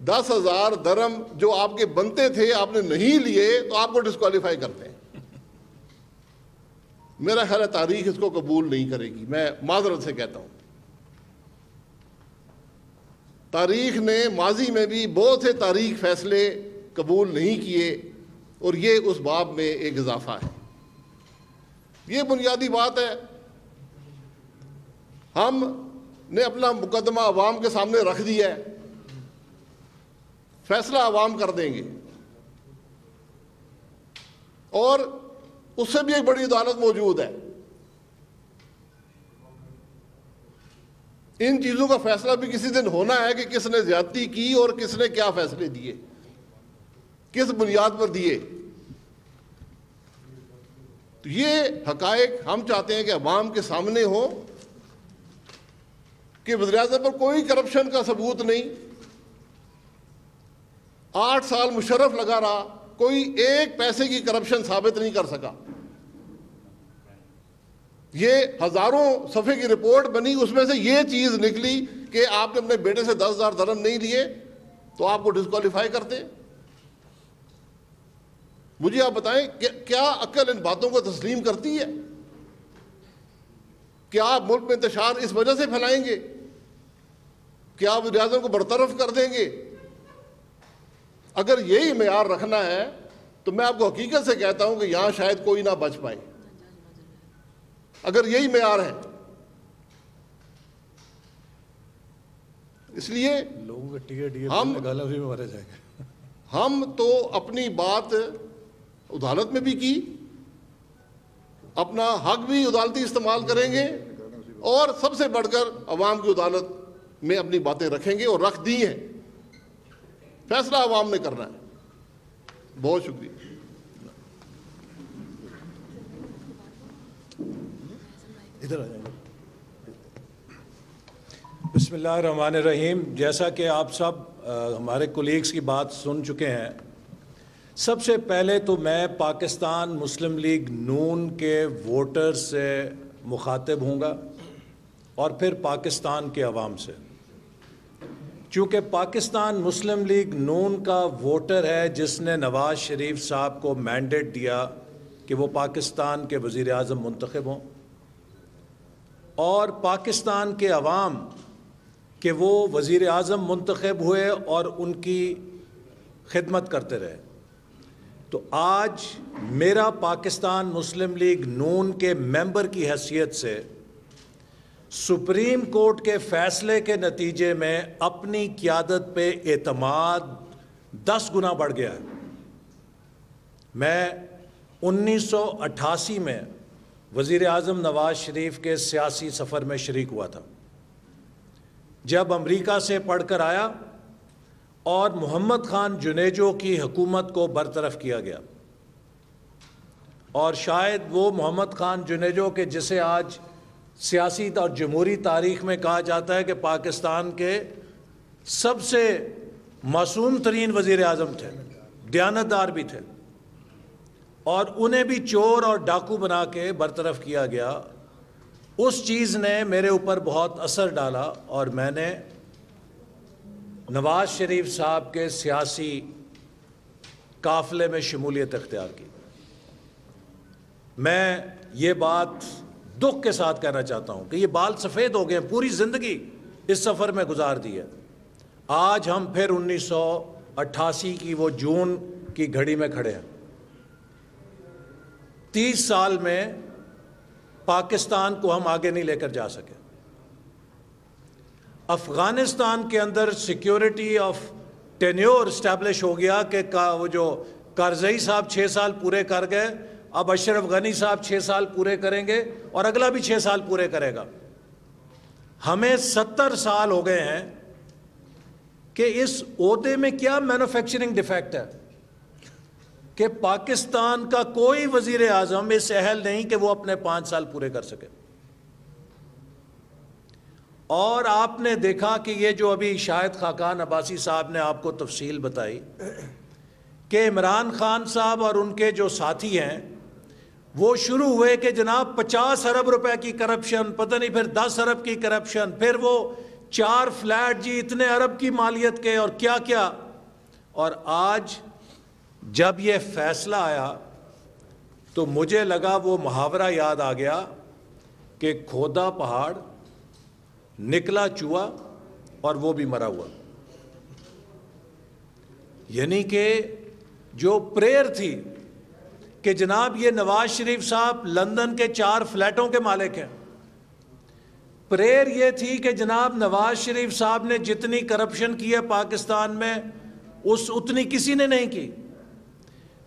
10,000 درم جو آپ کے بنتے تھے آپ نے نہیں لیے تو آپ کو ڈسکوالیفائی کرتے ہیں۔ میرا خیال ہے تاریخ اس کو قبول نہیں کرے گی، میں معذرت سے کہتا ہوں۔ تاریخ نے ماضی میں بھی بہت سے تاریخ فیصلے قبول نہیں کیے، اور یہ اس باب میں ایک اضافہ ہے۔ یہ بنیادی بات ہے۔ ہم نے اپنا مقدمہ عوام کے سامنے رکھ دیا ہے، فیصلہ عوام کر دیں گے، اور اس سے بھی ایک بڑی عدالت موجود ہے۔ ان چیزوں کا فیصلہ بھی کسی دن ہونا ہے کہ کس نے زیادتی کی اور کس نے کیا فیصلے دیے، کس بنیاد پر دیے۔ تو یہ حقائق ہم چاہتے ہیں کہ عوام کے سامنے ہوں کہ وزیراعظم پر کوئی کرپشن کا ثبوت نہیں، 8 سال مشرف لگا رہا، کوئی ایک پیسے کی کرپشن ثابت نہیں کر سکا۔ یہ ہزاروں صفحے کی رپورٹ بنی، اس میں سے یہ چیز نکلی کہ آپ نے اپنے بیٹے سے 10,000 درہم نہیں لیے تو آپ کو ڈسکوالیفائی کرتے۔ مجھے آپ بتائیں کیا عقل ان باتوں کو تسلیم کرتی ہے؟ کیا آپ ملک میں انتشار اس وجہ سے پھیلائیں گے؟ کیا آپ وزیراعظم کو برطرف کر دیں گے؟ اگر یہی معیار رکھنا ہے تو میں آپ کو حقیقت سے کہتا ہوں کہ یہاں شاید کوئی نہ بچ پائے، اگر یہی معیار ہے۔ اس لیے ہم تو اپنی بات عدالت میں بھی کی، اپنا حق بھی عدالتی استعمال کریں گے، اور سب سے بڑھ کر عوام کی عدالت میں اپنی باتیں رکھیں گے، اور رکھ دی ہیں۔ فیصلہ عوام نے کرنا ہے۔ بہت شکریہ۔ ادھر آ جائیں۔ بسم اللہ الرحمن الرحیم۔ جیسا کہ آپ سب ہمارے کولیگز کی بات سن چکے ہیں، سب سے پہلے تو میں پاکستان مسلم لیگ نون کے ووٹر سے مخاطب ہوں گا، اور پھر پاکستان کے عوام سے، چونکہ پاکستان مسلم لیگ نون کا ووٹر ہے جس نے نواز شریف صاحب کو مینڈیٹ دیا کہ وہ پاکستان کے وزیر اعظم منتخب ہوں، اور پاکستان کے عوام کہ وہ وزیر اعظم منتخب ہوئے اور ان کی خدمت کرتے رہے۔ تو آج میرا پاکستان مسلم لیگ نون کے ممبر کی حیثیت سے سپریم کورٹ کے فیصلے کے نتیجے میں اپنی قیادت پہ اعتماد 10 گنا بڑھ گیا ہے۔ میں 1988 میں وزیر اعظم نواز شریف کے سیاسی سفر میں شریک ہوا تھا، جب امریکہ سے پڑھ کر آیا اور محمد خان جنیجو کی حکومت کو برطرف کیا گیا، اور شاید وہ محمد خان جنیجو کے جسے آج سیاسی اور جمہوری تاریخ میں کہا جاتا ہے کہ پاکستان کے سب سے معصوم ترین وزیر اعظم تھے، دیانتدار بھی تھے، اور انہیں بھی چور اور ڈاکو بنا کے برطرف کیا گیا۔ اس چیز نے میرے اوپر بہت اثر ڈالا، اور میں نے نواز شریف صاحب کے سیاسی قافلے میں شمولیت اختیار کی۔ میں یہ بات دکھ کے ساتھ کہنا چاہتا ہوں کہ یہ بال سفید ہو گئے ہیں، پوری زندگی اس سفر میں گزار دی ہے۔ آج ہم پھر 1988 کی وہ جون کی گھڑی میں کھڑے ہیں۔ 30 سال میں پاکستان کو ہم آگے نہیں لے کر جا سکے۔ افغانستان کے اندر سیکیورٹی آف ٹینیور اسٹیبلش ہو گیا کہ وہ جو کارزئی صاحب 6 سال پورے کر گئے، اب اشرف غنی صاحب 6 سال پورے کریں گے، اور اگلا بھی 6 سال پورے کرے گا۔ ہمیں 70 سال ہو گئے ہیں کہ اس عہدے میں کیا مینوفیکچرنگ ڈیفیکٹ ہے کہ پاکستان کا کوئی وزیر اعظم اس اہل نہیں کہ وہ اپنے 5 سال پورے کر سکے. اور آپ نے دیکھا کہ یہ جو ابھی شاہد خاقان عباسی صاحب نے آپ کو تفصیل بتائی کہ عمران خان صاحب اور ان کے جو ساتھی ہیں وہ شروع ہوئے کہ جناب 50 ارب روپے کی کرپشن، پتہ نہیں پھر 10 ارب کی کرپشن، پھر وہ 4 فلیٹ جی اتنے ارب کی مالیت کے اور کیا کیا. اور آج جب یہ فیصلہ آیا تو مجھے لگا وہ محاورہ یاد آ گیا کہ کھودا پہاڑ نکلا چوہا اور وہ بھی مرا ہوا. یعنی کہ جو پریئر تھی کہ جناب یہ نواز شریف صاحب لندن کے 4 فلیٹوں کے مالک ہیں، پریئر یہ تھی کہ جناب نواز شریف صاحب نے جتنی کرپشن کی ہے پاکستان میں اتنی کسی نے نہیں کی.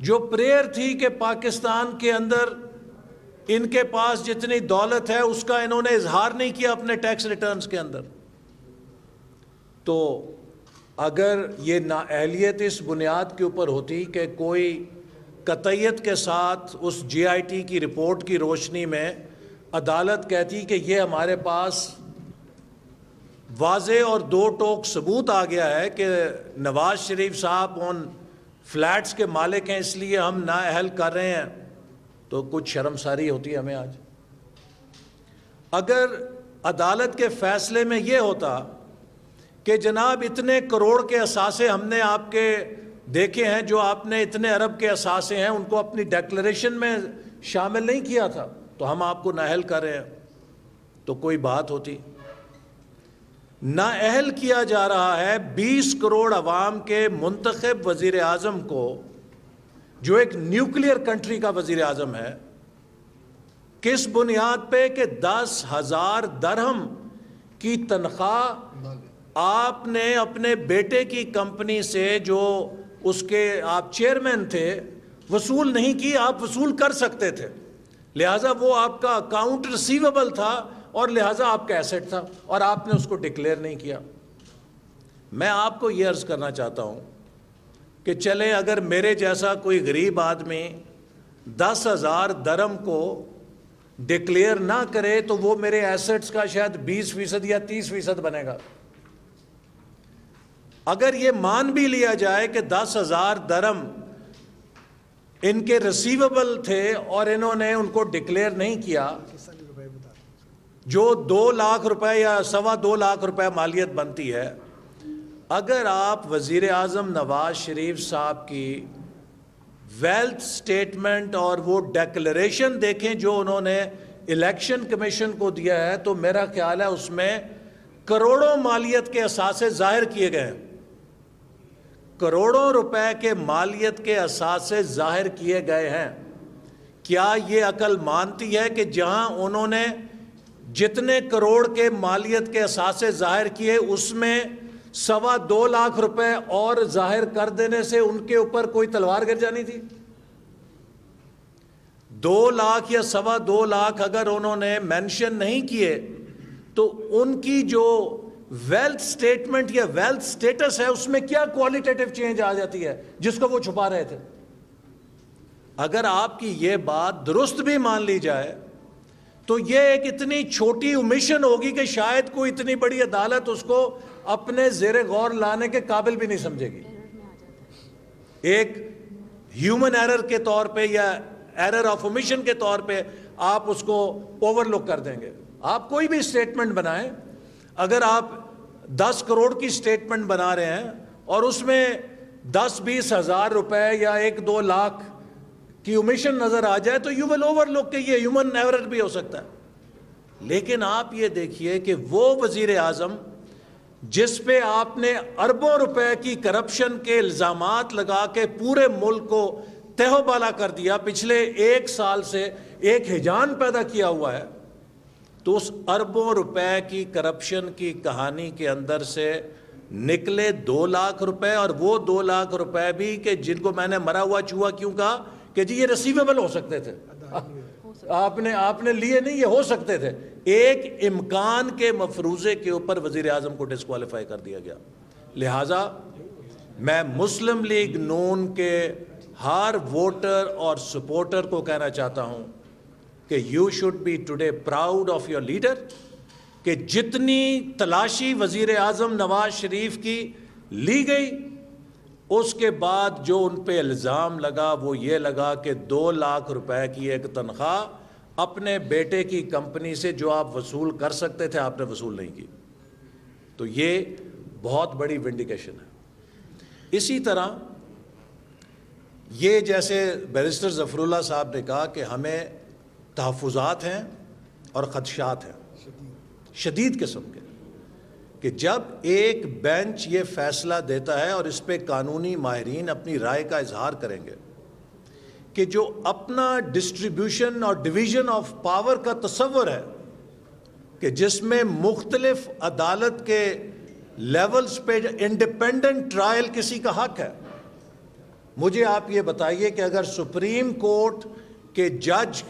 جو پریئر تھی کہ پاکستان کے اندر ان کے پاس جتنی دولت ہے اس کا انہوں نے اظہار نہیں کیا اپنے ٹیکس ریٹرنز کے اندر. تو اگر یہ نااہلیت اس بنیاد کے اوپر ہوتی کہ کوئی قطعیت کے ساتھ اس جے آئی ٹی کی رپورٹ کی روشنی میں عدالت کہتی کہ یہ ہمارے پاس واضح اور 2 ٹوک ثبوت آ گیا ہے کہ نواز شریف صاحب ان فلیٹس کے مالک ہیں اس لیے ہم نااہل کر رہے ہیں، تو کچھ شرمساری ہوتی ہے ہمیں آج. اگر عدالت کے فیصلے میں یہ ہوتا کہ جناب اتنے کروڑ کے اثاثے ہم نے آپ کے دیکھے ہیں، جو آپ نے اتنے ارب کے اثاثے ہیں ان کو اپنی ڈیکلریشن میں شامل نہیں کیا تھا تو ہم آپ کو نااہل کر رہے ہیں، تو کوئی بات ہوتی. نااہل کیا جا رہا ہے 20 کروڑ عوام کے منتخب وزیر اعظم کو، جو ایک نیوکلیئر کنٹری کا وزیر اعظم ہے. کس بنیاد پہ کہ 10,000 درہم کی تنخواہ آپ نے اپنے بیٹے کی کمپنی سے، جو اس کے آپ چیئرمین تھے، وصول نہیں کی. آپ وصول کر سکتے تھے، لہٰذا وہ آپ کا اکاؤنٹ ریسیویبل تھا اور لہٰذا آپ کا ایسٹ تھا، اور آپ نے اس کو ڈکلیئر نہیں کیا. میں آپ کو یہ عرض کرنا چاہتا ہوں کہ چلے اگر میرے جیسا کوئی غریب آدمی 10,000 درہم کو ڈکلیئر نہ کرے تو وہ میرے ایسٹس کا شاید 20% یا 30% بنے گا. اگر یہ مان بھی لیا جائے کہ 10,000 درہم ان کے ریسیویبل تھے اور انہوں نے ان کو ڈکلیئر نہیں کیا، جو 2 لاکھ روپے یا 2.25 لاکھ روپے مالیت بنتی ہے، اگر آپ وزیر اعظم نواز شریف صاحب کی ویلتھ سٹیٹمنٹ اور وہ ڈیکلریشن دیکھیں جو انہوں نے الیکشن کمیشن کو دیا ہے، تو میرا خیال ہے اس میں کروڑوں مالیت کے اثاثے ظاہر کیے گئے ہیں. کروڑوں روپے کے مالیت کے اثاثے ظاہر کیے گئے ہیں. کیا یہ عقل مانتی ہے کہ جہاں انہوں نے جتنے کروڑ کے مالیت کے اثاثے ظاہر کیے اس میں 2.25 لاکھ روپے اور ظاہر کر دینے سے ان کے اوپر کوئی تلوار گر جانی تھی؟ 2 لاکھ یا 2.25 لاکھ اگر انہوں نے مینشن نہیں کیے تو ان کی جو ویلتھ سٹیٹمنٹ یا ویلتھ سٹیٹس ہے اس میں کیا کوالٹیٹیو چینج آ جاتی ہے جس کو وہ چھپا رہے تھے. اگر آپ کی یہ بات درست بھی مان لی جائے تو یہ ایک اتنی چھوٹی اومیشن ہوگی کہ شاید کوئی اتنی بڑی عدالت اس کو اپنے زیر غور لانے کے قابل بھی نہیں سمجھے گی. ایک ہیومن ایرر کے طور پہ یا ایرر آف اومیشن کے طور پہ آپ اس کو اوور لک کر دیں گے. آپ کوئی بھی اسٹیٹمنٹ بنائیں، اگر آپ 10 کروڑ کی اسٹیٹمنٹ بنا رہے ہیں اور اس میں 10-20 ہزار روپے یا 1-2 لاکھ کی اومیشن نظر آ جائے تو یو ول اوور لک کہ یہ ہیومن ایرر بھی ہو سکتا ہے. لیکن آپ یہ دیکھیے کہ وہ وزیر اعظم جس پہ آپ نے اربوں روپے کی کرپشن کے الزامات لگا کے پورے ملک کو تہو بالا کر دیا، پچھلے 1 سال سے ایک ہیجان پیدا کیا ہوا ہے، تو اس اربوں روپے کی کرپشن کی کہانی کے اندر سے نکلے 2 لاکھ روپے، اور وہ 2 لاکھ روپے بھی کہ جن کو میں نے مرا ہوا چوہا کیوں کہا کہ جی یہ ریسیویبل ہو سکتے تھے، آپ نے لیے نہیں, یہ ہو سکتے تھے. ایک امکان کے مفروضے کے اوپر وزیر اعظم کو ڈسکوالیفائی کر دیا گیا. لہٰذا میں مسلم لیگ نون کے ہر ووٹر اور سپورٹر کو کہنا چاہتا ہوں کہ you should be today proud of your leader, کہ جتنی تلاشی وزیر اعظم نواز شریف کی لی گئی, اس کے بعد جو ان پہ الزام لگا وہ یہ لگا کہ 2 لاکھ روپے کی ایک تنخواہ اپنے بیٹے کی کمپنی سے جو آپ وصول کر سکتے تھے آپ نے وصول نہیں کی. تو یہ بہت بڑی ونڈیکیشن ہے. اسی طرح یہ جیسے بیرسٹر ظفر اللہ صاحب نے کہا کہ ہمیں تحفظات ہیں اور خدشات ہیں شدید قسم کے, کہ جب ایک بینچ یہ فیصلہ دیتا ہے اور اس پہ قانونی ماہرین اپنی رائے کا اظہار کریں گے کہ جو اپنا ڈسٹریبیوشن اور ڈویژن آف پاور کا تصور ہے کہ جس میں مختلف عدالت کے لیولز پہ انڈیپینڈنٹ ٹرائل کسی کا حق ہے, مجھے آپ یہ بتائیے کہ اگر سپریم کورٹ کے جج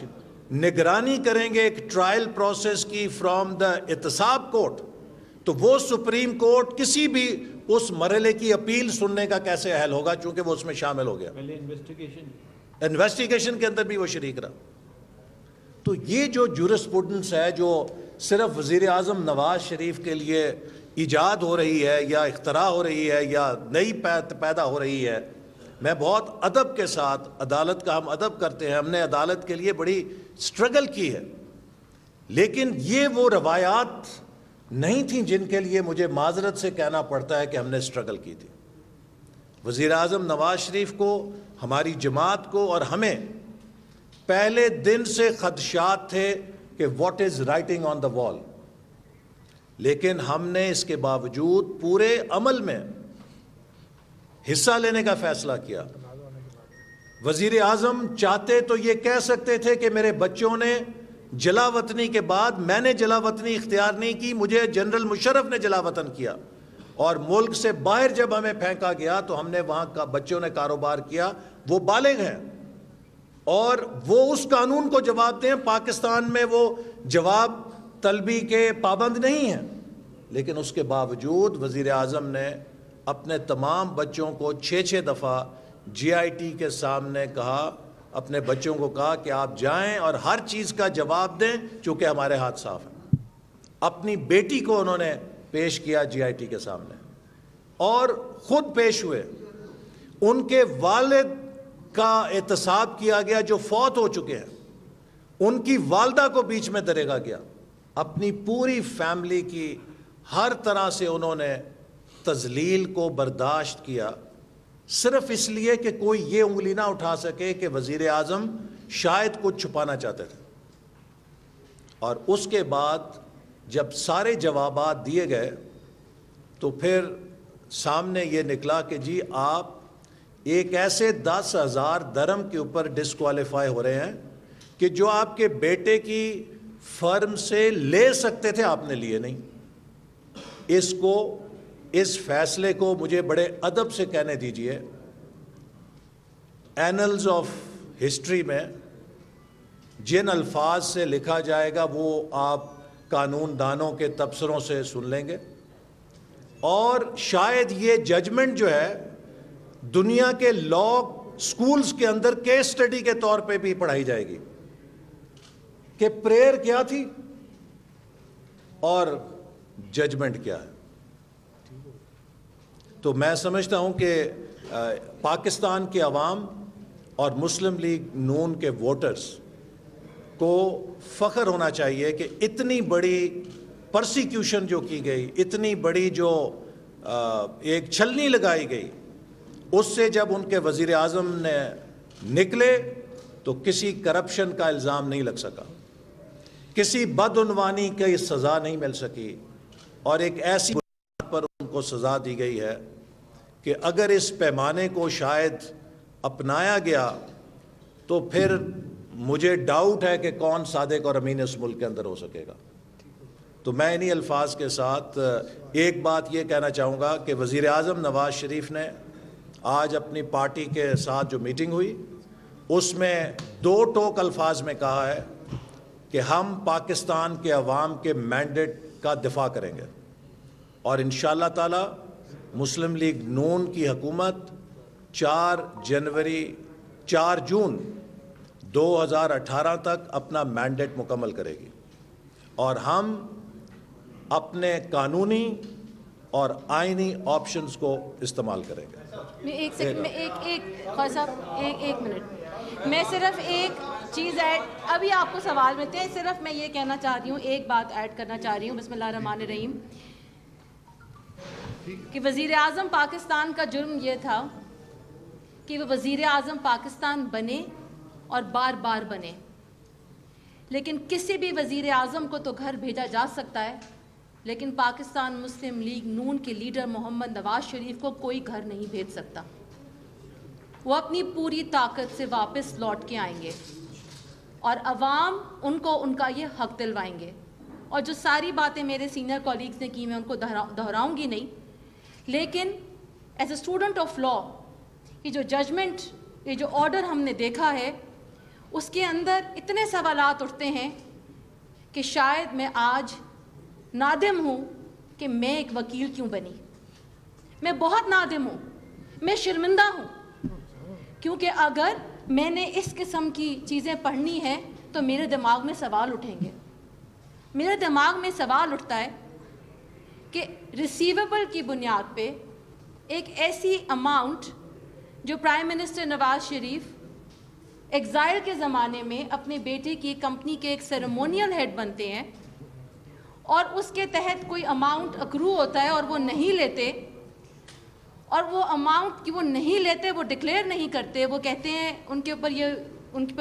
نگرانی کریں گے ایک ٹرائل پروسیس کی فرام دا احتساب کورٹ, تو وہ سپریم کورٹ کسی بھی اس مرحلے کی اپیل سننے کا کیسے اہل ہوگا, چونکہ وہ اس میں شامل ہو گیا, انویسٹیگیشن کے اندر بھی وہ شریک رہا. تو یہ جو جورسپروڈنس ہے جو صرف وزیر اعظم نواز شریف کے لیے ایجاد ہو رہی ہے یا اختراع ہو رہی ہے یا نئی پیدا ہو رہی ہے, میں بہت ادب کے ساتھ, عدالت کا ہم ادب کرتے ہیں, ہم نے عدالت کے لیے بڑی سٹرگل کی ہے, لیکن یہ وہ روایات نہیں تھیں جن کے لیے مجھے معذرت سے کہنا پڑتا ہے کہ ہم نے سٹرگل کی تھی. وزیر اعظم نواز شریف کو, ہماری جماعت کو اور ہمیں پہلے دن سے خدشات تھے کہ واٹ از رائٹنگ آن دا وال, لیکن ہم نے اس کے باوجود پورے عمل میں حصہ لینے کا فیصلہ کیا. وزیر اعظم چاہتے تو یہ کہہ سکتے تھے کہ میرے بچوں نے جلا وطنی کے بعد, میں نے جلا وطنی اختیار نہیں کی, مجھے جنرل مشرف نے جلا وطن کیا, اور ملک سے باہر جب ہمیں پھینکا گیا تو ہم نے وہاں کا بچوں نے کاروبار کیا, وہ بالغ ہیں اور وہ اس قانون کو جواب دیں. پاکستان میں وہ جواب طلبی کے پابند نہیں ہیں, لیکن اس کے باوجود وزیر اعظم نے اپنے تمام بچوں کو 6 دفعہ جی آئی ٹی کے سامنے کہا, اپنے بچوں کو کہا کہ آپ جائیں اور ہر چیز کا جواب دیں چونکہ ہمارے ہاتھ صاف ہیں. اپنی بیٹی کو انہوں نے پیش کیا جی آئی ٹی کے سامنے اور خود پیش ہوئے. ان کے والد کا احتساب کیا گیا جو فوت ہو چکے ہیں, ان کی والدہ کو بیچ میں دریگا گیا. اپنی پوری فیملی کی ہر طرح سے انہوں نے تذلیل کو برداشت کیا, صرف اس لیے کہ کوئی یہ انگلی نہ اٹھا سکے کہ وزیر اعظم شاید کچھ چھپانا چاہتے تھے. اور اس کے بعد جب سارے جوابات دیے گئے تو پھر سامنے یہ نکلا کہ جی آپ ایک ایسے 10,000 درہم کے اوپر ڈسکوالیفائی ہو رہے ہیں کہ جو آپ کے بیٹے کی فرم سے لے سکتے تھے, آپ نے لیے نہیں. اس فیصلے کو مجھے بڑے ادب سے کہنے دیجئے, اینلز آف ہسٹری میں جن الفاظ سے لکھا جائے گا وہ آپ قانون دانوں کے تبصروں سے سن لیں گے, اور شاید یہ ججمنٹ جو ہے دنیا کے لا سکولز کے اندر کیس سٹڈی کے طور پہ بھی پڑھائی جائے گی کہ پریئر کیا تھی اور ججمنٹ کیا ہے. تو میں سمجھتا ہوں کہ پاکستان کے عوام اور مسلم لیگ نون کے ووٹرز کو فخر ہونا چاہیے کہ اتنی بڑی پرسیکیوشن جو کی گئی, اتنی بڑی جو ایک چھلنی لگائی گئی, اس سے جب ان کے وزیر اعظم نے نکلے تو کسی کرپشن کا الزام نہیں لگ سکا, کسی بدعنوانی کی سزا نہیں مل سکی, اور ایک ایسی بنیاد پر ان کو سزا دی گئی ہے کہ اگر اس پیمانے کو شاید اپنایا گیا تو پھر مجھے ڈاؤٹ ہے کہ کون صادق اور امین اس ملک کے اندر ہو سکے گا. تو میں انہی الفاظ کے ساتھ ایک بات یہ کہنا چاہوں گا کہ وزیر اعظم نواز شریف نے آج اپنی پارٹی کے ساتھ جو میٹنگ ہوئی اس میں 2 ٹوک الفاظ میں کہا ہے کہ ہم پاکستان کے عوام کے مینڈیٹ کا دفاع کریں گے، اور انشاءاللہ تعالی مسلم لیگ نون کی حکومت 4 جون 2018 تک اپنا مینڈیٹ مکمل کرے گی، اور ہم اپنے قانونی اور آئینی آپشنز کو استعمال کریں گے۔ خواجہ صاحب ایک منٹ، میں صرف ایک چیز ابھی آپ کو سوال ملتے ہیں، صرف میں یہ کہنا چاہ رہی ہوں، ایک بات ایڈ کرنا چاہ رہی ہوں۔ بسم اللہ الرحمن الرحیم۔ کہ وزیر اعظم پاکستان کا جرم یہ تھا کہ وہ وزیر اعظم پاکستان بنے اور بار بار بنے، لیکن کسی بھی وزیر اعظم کو تو گھر بھیجا جا سکتا ہے، لیکن پاکستان مسلم لیگ نون کے لیڈر محمد نواز شریف کو کوئی گھر نہیں بھیج سکتا۔ وہ اپنی پوری طاقت سے واپس لوٹ کے آئیں گے اور عوام ان کو ان کا یہ حق دلوائیں گے۔ اور جو ساری باتیں میرے سینئر کولیگز نے کی میں ان کو دہراؤں گی نہیں، لیکن as a student of law یہ جو ججمنٹ، یہ جو آرڈر ہم نے دیکھا ہے، اس کے اندر اتنے سوالات اٹھتے ہیں کہ شاید میں آج نادم ہوں کہ میں ایک وکیل کیوں بنی۔ میں بہت نادم ہوں، میں شرمندہ ہوں، کیونکہ اگر میں نے اس قسم کی چیزیں پڑھنی ہیں تو میرے دماغ میں سوال اٹھیں گے۔ میرے دماغ میں سوال اٹھتا ہے کہ ریسیویبل کی بنیاد پہ ایک ایسی اماؤنٹ جو prime minister Nawaz Sharif exile کے زمانے میں اپنے بیٹے کی کمپنی کے ایک سیریمونیل ہیڈ بنتے ہیں، اور اس کے تحت کوئی اماؤنٹ اکرو ہوتا ہے اور وہ نہیں لیتے، اور وہ اماؤنٹ کی وہ نہیں لیتے، وہ ڈکلیئر نہیں کرتے، وہ کہتے ہیں ان کے اوپر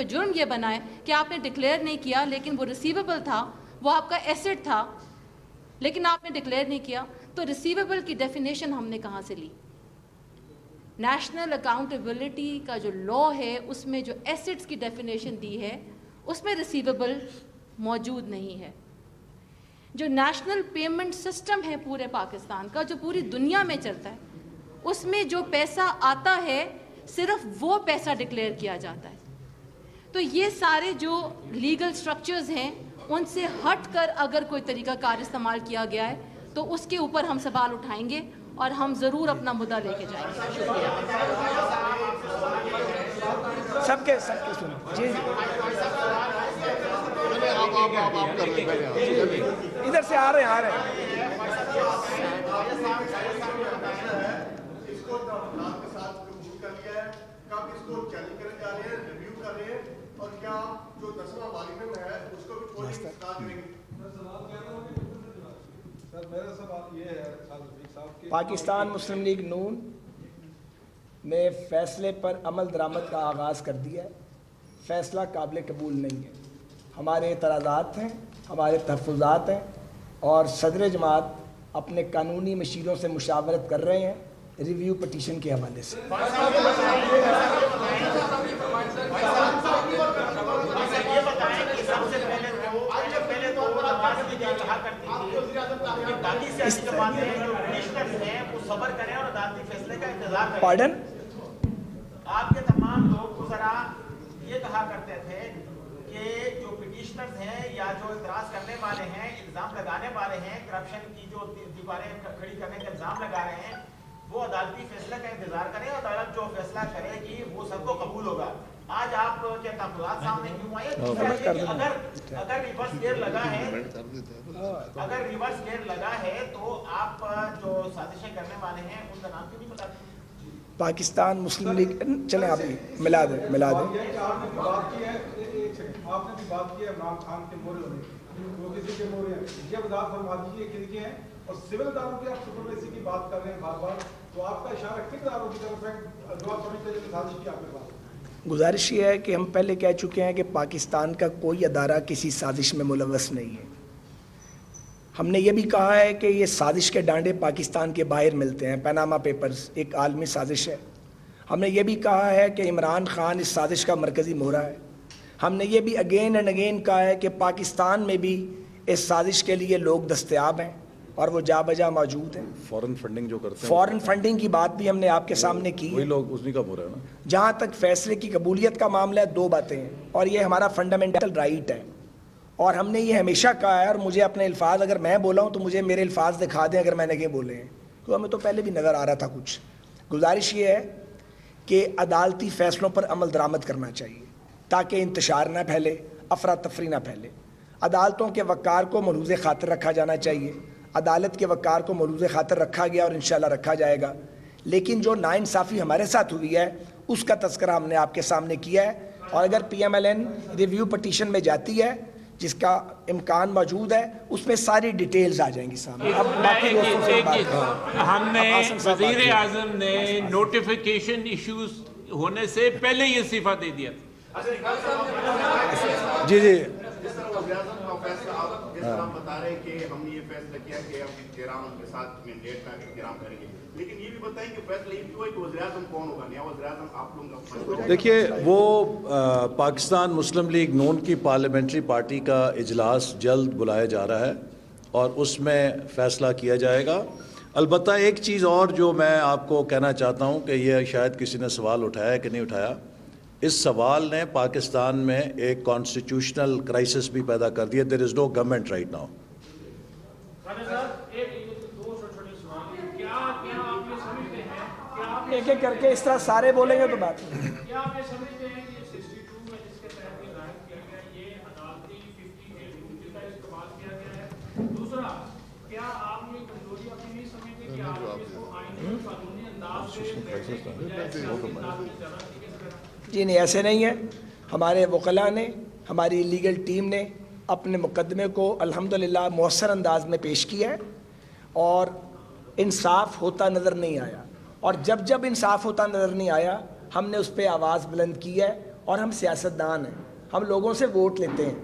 جرم یہ بنا ہے کہ آپ نے ڈکلیئر نہیں کیا، لیکن وہ ریسیویبل تھا، وہ آپ کا ایسٹ تھا، لیکن آپ نے ڈکلیئر نہیں کیا۔ تو ریسیویبل کی ڈیفینیشن ہم نے کہاں سے لی؟ نیشنل اکاؤنٹیبلٹی کا جو لا ہے اس میں جو ایسٹس کی ڈیفینیشن دی ہے اس میں ریسیویبل موجود نہیں ہے۔ جو نیشنل پیمنٹ سسٹم ہے پورے پاکستان کا، جو پوری دنیا میں چلتا ہے، اس میں جو پیسہ آتا ہے صرف وہ پیسہ ڈکلیئر کیا جاتا ہے۔ تو یہ سارے جو لیگل سٹرکچرز ہیں ان سے ہٹ کر اگر کوئی طریقہ کار استعمال کیا گیا ہے تو اس کے اوپر ہم سوال اٹھائیں گے اور ہم ضرور اپنا مدعا لے کے جائیں گے۔ شکریہ۔ سب کے سنیں جی، ادھر سے آ رہے ہیں پاکستان مسلم لیگ نون نے فیصلے پر عمل درآمد کا آغاز کر دیا ہے۔ فیصلہ قابل قبول نہیں ہے، ہمارے اعتراضات ہیں، ہمارے تحفظات ہیں، اور صدر جماعت اپنے قانونی مشیروں سے مشاورت کر رہے ہیں ریویو پٹیشن کے حوالے سے۔ پارڈن؟ آپ کے تمام لوگ وزراء یہ کہا کرتے تھے کہ جو پٹیشنرز ہیں یا جو اعتراض کرنے والے ہیں، الزام لگانے والے ہیں، کرپشن کی جو دیواریں کھڑی کرنے کا الزام لگا رہے ہیں، وہ عدالتی فیصلے کا انتظار کریں اور عدالت جو فیصلہ کرے گی وہ سب کو قبول ہوگا۔ آج آپ کے تحفظات سامنے کیوں آئے؟ اگر ریورس گیئر لگا ہے تو آپ جو سازشیں کرنے والے ہیں ان کا نام کیوں نہیں بتاتے؟ پاکستان مسلم لیگ، چلیں آپ ملا دیں۔ آپ نے بھی بات کی ہے عمران خان کے مورے ہونے، وہ کسی کے مورے ہیں، یہ وضاحت فرما دیجیے کن کے ہیں، اور سول اداروں کی آپ سپرمیسی کی بات کر رہے ہیں بار بار، تو آپ کا اشارہ کن اداروں کی طرف ہے جو آپ سمجھتے ہیں کہ سازش کی آپ کے پاس؟ گزارش یہ ہے کہ ہم پہلے کہہ چکے ہیں کہ پاکستان کا کوئی ادارہ کسی سازش میں ملوث نہیں ہے۔ ہم نے یہ بھی کہا ہے کہ یہ سازش کے ڈانڈے پاکستان کے باہر ملتے ہیں، پیناما پیپرز ایک عالمی سازش ہے۔ ہم نے یہ بھی کہا ہے کہ عمران خان اس سازش کا مرکزی مہرہ ہے۔ ہم نے یہ بھی اگین اینڈ اگین کہا ہے کہ پاکستان میں بھی اس سازش کے لیے لوگ دستیاب ہیں، اور وہ جا بجا موجود ہیں. فورن فنڈنگ جو کرتے ہیں, فورن فنڈنگ کی بات بھی ہم نے آپ کے سامنے کی. وہی لوگ اسی کا برا ہے نا. جہاں تک فیصلے کی قبولیت کا معاملہ ہے, 2 باتیں ہیں, اور یہ ہمارا فنڈامنٹل رائٹ ہے, اور ہم نے یہ ہمیشہ کہا ہے. اور مجھے اپنے الفاظ, اگر میں بولا ہوں تو مجھے میرے الفاظ دکھا دیں اگر میں نے کہیں بولے ہیں, تو ہمیں تو پہلے بھی نظر آ رہا تھا کچھ. گزارش یہ ہے کہ عدالتی فیصلوں پر عمل درآمد کرنا چاہیے تاکہ انتشار نہ پھیلے, افراتفری نہ پھیلے. عدالتوں کے وقار کو ملحوظ خاطر رکھا جانا چاہیے. عدالت کے وقار کو ملحوظ خاطر رکھا گیا اور انشاءاللہ رکھا جائے گا. لیکن جو ناانصافی ہمارے ساتھ ہوئی ہے اس کا تذکرہ ہم نے آپ کے سامنے کیا ہے, اور اگر P M L N review petition میں جاتی ہے جس کا امکان موجود ہے, اس میں ساری ڈیٹیلز آ جائیں گی سامنے. اب باقی دوستوں سے بات ہم نے وزیر اعظم نے نوٹیفیکیشن ایشوز ہونے سے پہلے یہ استعفیٰ دے دیا تھا. جی جی جس طرح آپ بتا رہے کہ ہم نے یہ فیصلہ کیا کہ ہم احترام ان کے ساتھ مینڈیٹ کا احترام کریں گے, لیکن یہ بھی بتائیں کہ فیصلہ یہ کیوں ہے کہ وزیر اعظم کون ہوگا, نیا وزیر اعظم آپ لوگوں کا. دیکھیے, وہ پاکستان مسلم لیگ نون کی پارلیمنٹری پارٹی کا اجلاس جلد بلایا جا رہا ہے اور اس میں فیصلہ کیا جائے گا. البتہ ایک چیز اور جو میں آپ کو کہنا چاہتا ہوں کہ یہ شاید کسی نے سوال اٹھایا ہے کہ نہیں اٹھایا, اس سوال نے پاکستان میں ایک کانسٹیٹیوشنل کرائسس بھی پیدا کر دیا. دیر از نو گورنمنٹ رائٹ ناؤ. ایک ایک کر کے اس طرح سارے بولیں گے تو بات جی نہیں, ایسے نہیں ہے. ہمارے وکلاء نے, ہماری لیگل ٹیم نے اپنے مقدمے کو الحمدللہ مؤثر انداز میں پیش کیا ہے اور انصاف ہوتا نظر نہیں آیا. اور جب جب انصاف ہوتا نظر نہیں آیا ہم نے اس پہ آواز بلند کی ہے. اور ہم سیاستدان ہیں, ہم لوگوں سے ووٹ لیتے ہیں,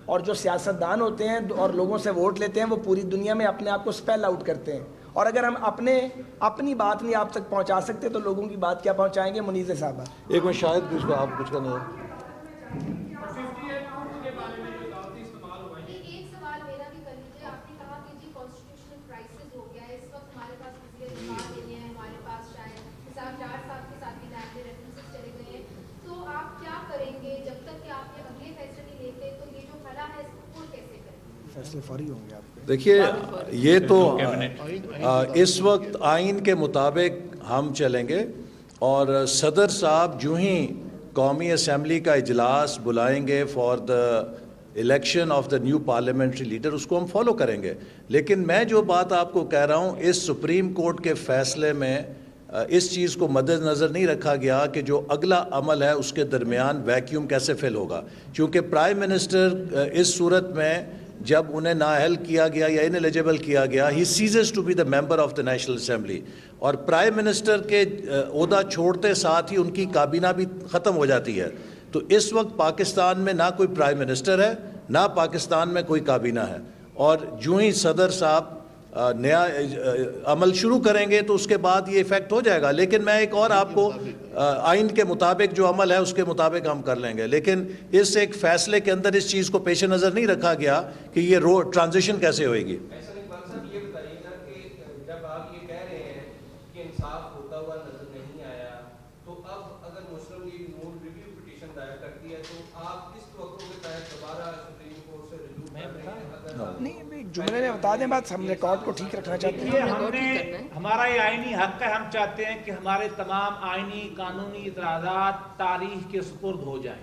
اور جو سیاستدان ہوتے ہیں اور لوگوں سے ووٹ لیتے ہیں وہ پوری دنیا میں اپنے آپ کو اسپیل آؤٹ کرتے ہیں. اور اگر ہم اپنی بات نہیں آپ تک پہنچا سکتے تو لوگوں کی بات کیا پہنچائیں گے. منیز صاحبہ ایک میں شاید اس کو آپ کچھ کرنا ہے. دیکھیے, یہ تو اس وقت آئین کے مطابق ہم چلیں گے, اور صدر صاحب جو ہی قومی اسمبلی کا اجلاس بلائیں گے for the election of the new parliamentary leader, اس کو ہم فالو کریں گے. لیکن میں جو بات آپ کو کہہ رہا ہوں, اس سپریم کورٹ کے فیصلے میں اس چیز کو مد نظر نہیں رکھا گیا کہ جو اگلا عمل ہے اس کے درمیان ویکیوم کیسے فل ہوگا. چونکہ پرائم منسٹر اس صورت میں جب انہیں نااہل کیا گیا یا انیلیجبل کیا گیا, he ceases to be the member of the National Assembly, اور پرائم منسٹر کے عہدہ چھوڑتے ساتھ ہی ان کی کابینہ بھی ختم ہو جاتی ہے. تو اس وقت پاکستان میں نہ کوئی پرائم منسٹر ہے, نہ پاکستان میں کوئی کابینہ ہے, اور جو ہی صدر صاحب نیا عمل شروع کریں گے تو اس کے بعد یہ ایفیکٹ ہو جائے گا. لیکن میں ایک اور آپ کو آئین کے مطابق جو عمل ہے اس کے مطابق ہم کر لیں گے. لیکن اس ایک فیصلے کے اندر اس چیز کو پیش نظر نہیں رکھا گیا کہ یہ ٹرانزیشن کیسے ہوئے گی. جب آپ یہ کہہ رہے ہیں کہ انصاف ہوتا ہوا نظر نہیں آیا, تو اب اگر مسلم لیگ نون ریویو پٹیشن دائر کرتی ہے تو آپ کس توقع کے تحت دوبارہ سپریم کورٹ سے رجوع کر رہے ہیں؟ نہیں, جملے میں بتا دیں بات, ہم ریکارڈ کو ٹھیک رکھنا چاہتے ہیں. ہمارا یہ آئینی حق ہے, ہم چاہتے ہیں کہ ہمارے تمام آئینی قانونی اعتراضات تاریخ کے سپرد ہو جائیں.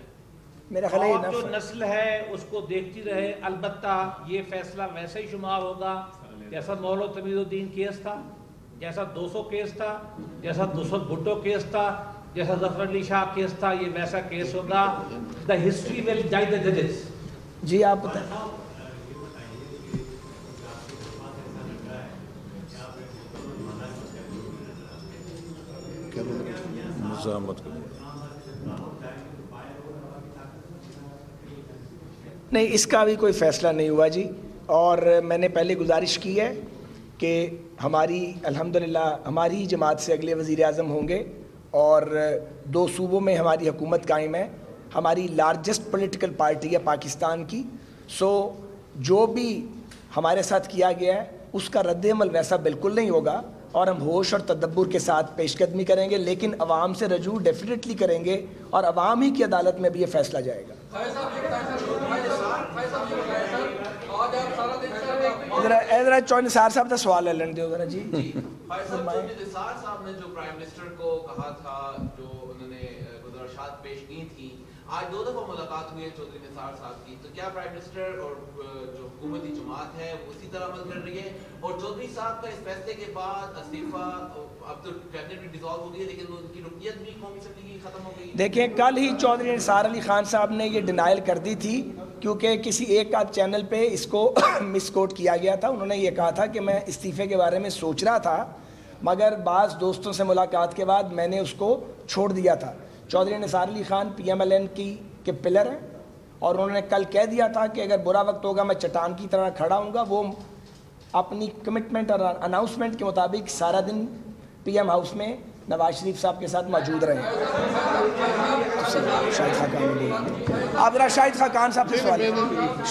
میرا خیال ہے جو نسل ہے اس کو دیکھتی رہے. البتہ یہ فیصلہ ویسے ہی شمار ہوگا جیسا مولا تمیز الدین کیس تھا, جیسا 200 کیس تھا, جیسا 200 بھٹو کیس تھا, جیسا ظفر علی شاہ کیس تھا. یہ ویسا کیس ہوگا. دا ہسٹری ول جج دا ججز. جی آپ بتائیں. نہیں, اس کا بھی کوئی فیصلہ نہیں ہوا جی. اور میں نے پہلے گزارش کی ہے کہ ہماری الحمدللہ ہماری ہی جماعت سے اگلے وزیر اعظم ہوں گے, اور 2 صوبوں میں ہماری حکومت قائم ہے. ہماری لارجسٹ پولیٹیکل پارٹی ہے پاکستان کی. سو جو بھی ہمارے ساتھ کیا گیا ہے اس کا رد عمل ویسا بالکل نہیں ہوگا اور ہم ہوش اور تدبر کے ساتھ پیش قدمی کریں گے، لیکن عوام سے رجوع ڈیفینیٹلی کریں گے اور عوام ہی کی عدالت میں بھی یہ فیصلہ جائے گا۔ ذرا چوہدری نثار صاحب کا سوال ہے لڑ دیو ذرا جی۔ نثار صاحب نے جو پرائم منسٹر کو کہا تھا، جو انہوں نے گزارشات پیش کی تھی، آج 2 دفعہ ملاقات ہوئی ہے چودھری نثار صاحب کی، تو کیا پرائم منسٹر اور جو حکومتی جماعت ہے وہ اسی طرح عمل کر رہی ہے؟ اور چودھری صاحب کا اس فیصلے کے بعد استعفیٰ، اب تو کیبنٹ بھی ڈیزالو ہو گئی ہے لیکن ان کی رکنیت بھی قومی اسمبلی کی ختم ہو گئی ہے۔ دیکھیں کل ہی چودھری نثار علی خان صاحب نے یہ ڈینائل کر دی تھی، کیونکہ کسی ایک آدھ چینل پہ اس کو مس کوٹ کیا گیا تھا۔ انہوں نے یہ کہا تھا کہ میں استعفے کے بارے میں سوچ رہا تھا، مگر بعض دوستوں سے ملاقات کے بعد میں نے اس کو چھوڑ دیا تھا۔ چودھری نثار علی خان PMLN کے پلر ہیں اور انہوں نے کل کہہ دیا تھا کہ اگر برا وقت ہوگا میں چٹان کی طرح کھڑا ہوں گا۔ وہ اپنی کمٹمنٹ اور اناؤنسمنٹ کے مطابق سارا دن PM ہاؤس میں نواز شریف صاحب کے ساتھ موجود رہے۔ شاہد خاقان آپ ذرا شاہد خاقان صاحب سے سوال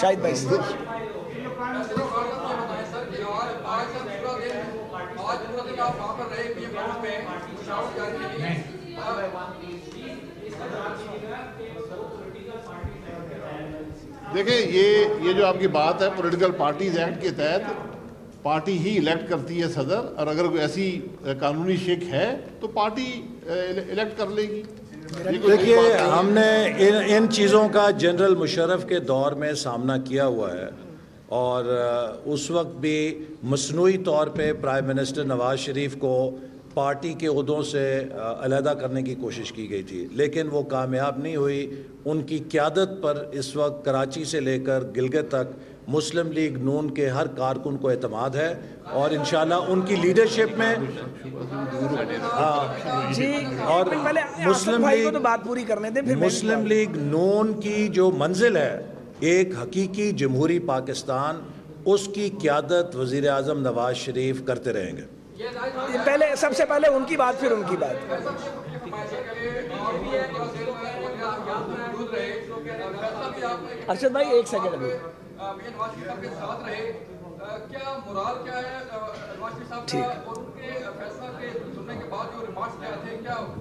شاہد بھائی سے۔ دیکھیں یہ جو آپ کی بات ہے پولیٹیکل پارٹیز ایکٹ کے تحت پارٹی ہی الیکٹ کرتی ہے صدر، اور اگر کوئی ایسی قانونی شک ہے تو پارٹی الیکٹ کر لے گی۔ دیکھیے ہم نے ان چیزوں کا جنرل مشرف کے دور میں سامنا کیا ہوا ہے، اور اس وقت بھی مصنوعی طور پہ پرائم منسٹر نواز شریف کو پارٹی کے عہدوں سے علیحدہ کرنے کی کوشش کی گئی تھی، لیکن وہ کامیاب نہیں ہوئی۔ ان کی قیادت پر اس وقت کراچی سے لے کر گلگت تک مسلم لیگ نون کے ہر کارکن کو اعتماد ہے، اور انشاءاللہ ان کی لیڈرشپ میں اور مسلم لیگ نون کی جو منزل ہے ایک حقیقی جمہوری پاکستان، اس کی قیادت وزیر اعظم نواز شریف کرتے رہیں گے۔ پہلے سب سے پہلے ان کی بات پھر ان کی بات۔ ارشد بھائی ایک سیکنڈ ابھی۔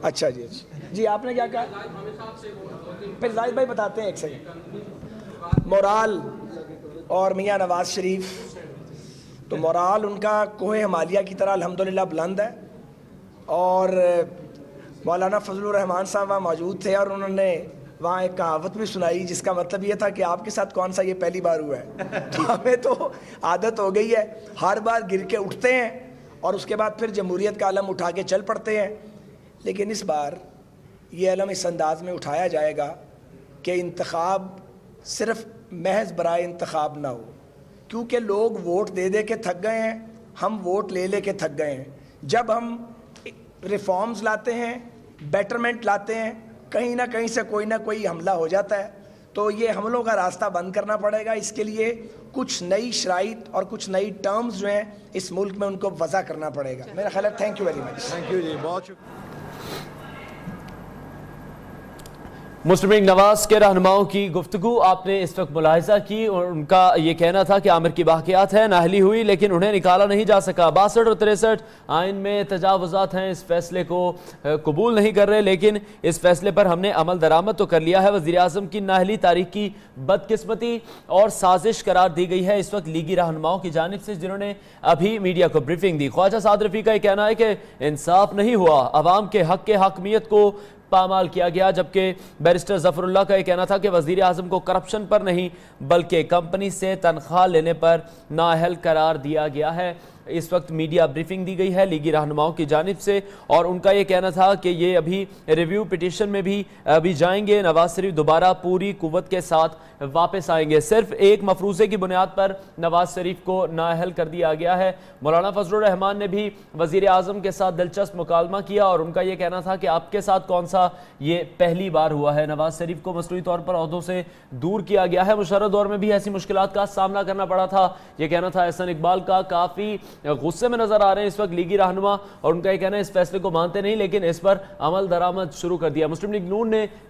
اچھا جی جی آپ نے کیا کہا؟ پھر زاہد بھائی بتاتے ہیں، ایک سیکنڈ۔ مورال اور میاں نواز شریف، تو مورال ان کا کوہ ہمالیہ کی طرح الحمدللہ بلند ہے، اور مولانا فضل الرحمان صاحب وہاں موجود تھے اور انہوں نے وہاں ایک کہاوت بھی سنائی جس کا مطلب یہ تھا کہ آپ کے ساتھ کون سا یہ پہلی بار ہوا ہے۔ ہمیں تو عادت ہو گئی ہے، ہر بار گر کے اٹھتے ہیں اور اس کے بعد پھر جمہوریت کا علم اٹھا کے چل پڑتے ہیں، لیکن اس بار یہ علم اس انداز میں اٹھایا جائے گا کہ انتخاب صرف محض برائے انتخاب نہ ہو، کیونکہ لوگ ووٹ دے دے کے تھک گئے ہیں، ہم ووٹ لے لے کے تھک گئے ہیں۔ جب ہم ریفارمز لاتے ہیں، بیٹرمنٹ لاتے ہیں، کہیں نہ کہیں سے کوئی نہ کوئی حملہ ہو جاتا ہے، تو یہ حملوں کا راستہ بند کرنا پڑے گا۔ اس کے لیے کچھ نئی شرائط اور کچھ نئی ٹرمز جو ہیں اس ملک میں ان کو وضع کرنا پڑے گا۔ میرا خیال ہے thank you very much. Thank you جی، بہت شکریہ۔ مسلم لیگ نواز کے رہنماؤں کی گفتگو آپ نے اس وقت ملاحظہ کی، اور ان کا یہ کہنا تھا کہ عامر کی باقیات ہیں، نااہلی ہوئی لیکن انہیں نکالا نہیں جا سکا۔ 62 اور 63 آئین میں تجاوزات ہیں، اس فیصلے کو قبول نہیں کر رہے، لیکن اس فیصلے پر ہم نے عمل درآمد تو کر لیا ہے۔ وزیر اعظم کی نااہلی تاریخ کی بدقسمتی اور سازش قرار دی گئی ہے اس وقت لیگی رہنماؤں کی جانب سے، جنہوں نے ابھی میڈیا کو بریفنگ دی۔ خواجہ سعد رفیع کا یہ کہنا ہے کہ انصاف نہیں ہوا، عوام کے حق کے حاکمیت کو پامال کیا گیا، جبکہ بیرسٹر ظفر اللہ کا یہ کہنا تھا کہ وزیر اعظم کو کرپشن پر نہیں بلکہ کمپنی سے تنخواہ لینے پر نااہل قرار دیا گیا ہے۔ اس وقت میڈیا بریفنگ دی گئی ہے لیگی رہنماؤں کی جانب سے، اور ان کا یہ کہنا تھا کہ یہ ابھی ریویو پٹیشن میں بھی ابھی جائیں گے، نواز شریف دوبارہ پوری قوت کے ساتھ واپس آئیں گے۔ صرف ایک مفروضے کی بنیاد پر نواز شریف کو نااہل کر دیا گیا ہے۔ مولانا فضل الرحمان نے بھی وزیر اعظم کے ساتھ دلچسپ مکالمہ کیا، اور ان کا یہ کہنا تھا کہ آپ کے ساتھ کون سا یہ پہلی بار ہوا ہے، نواز شریف کو مصنوعی طور پر عہدوں سے دور کیا گیا ہے، مشرف دور میں بھی ایسی مشکلات کا سامنا کرنا پڑا تھا۔ یہ کہنا تھا احسن اقبال کا۔ کافی غصے میں نظر آ رہے ہیں اس وقت لیگی رہنما، اور ان کا یہ کہنا ہے اس فیصلے کو مانتے نہیں لیکن اس پر عمل درآمد شروع کر دیا۔ مسلم لیگ نون نے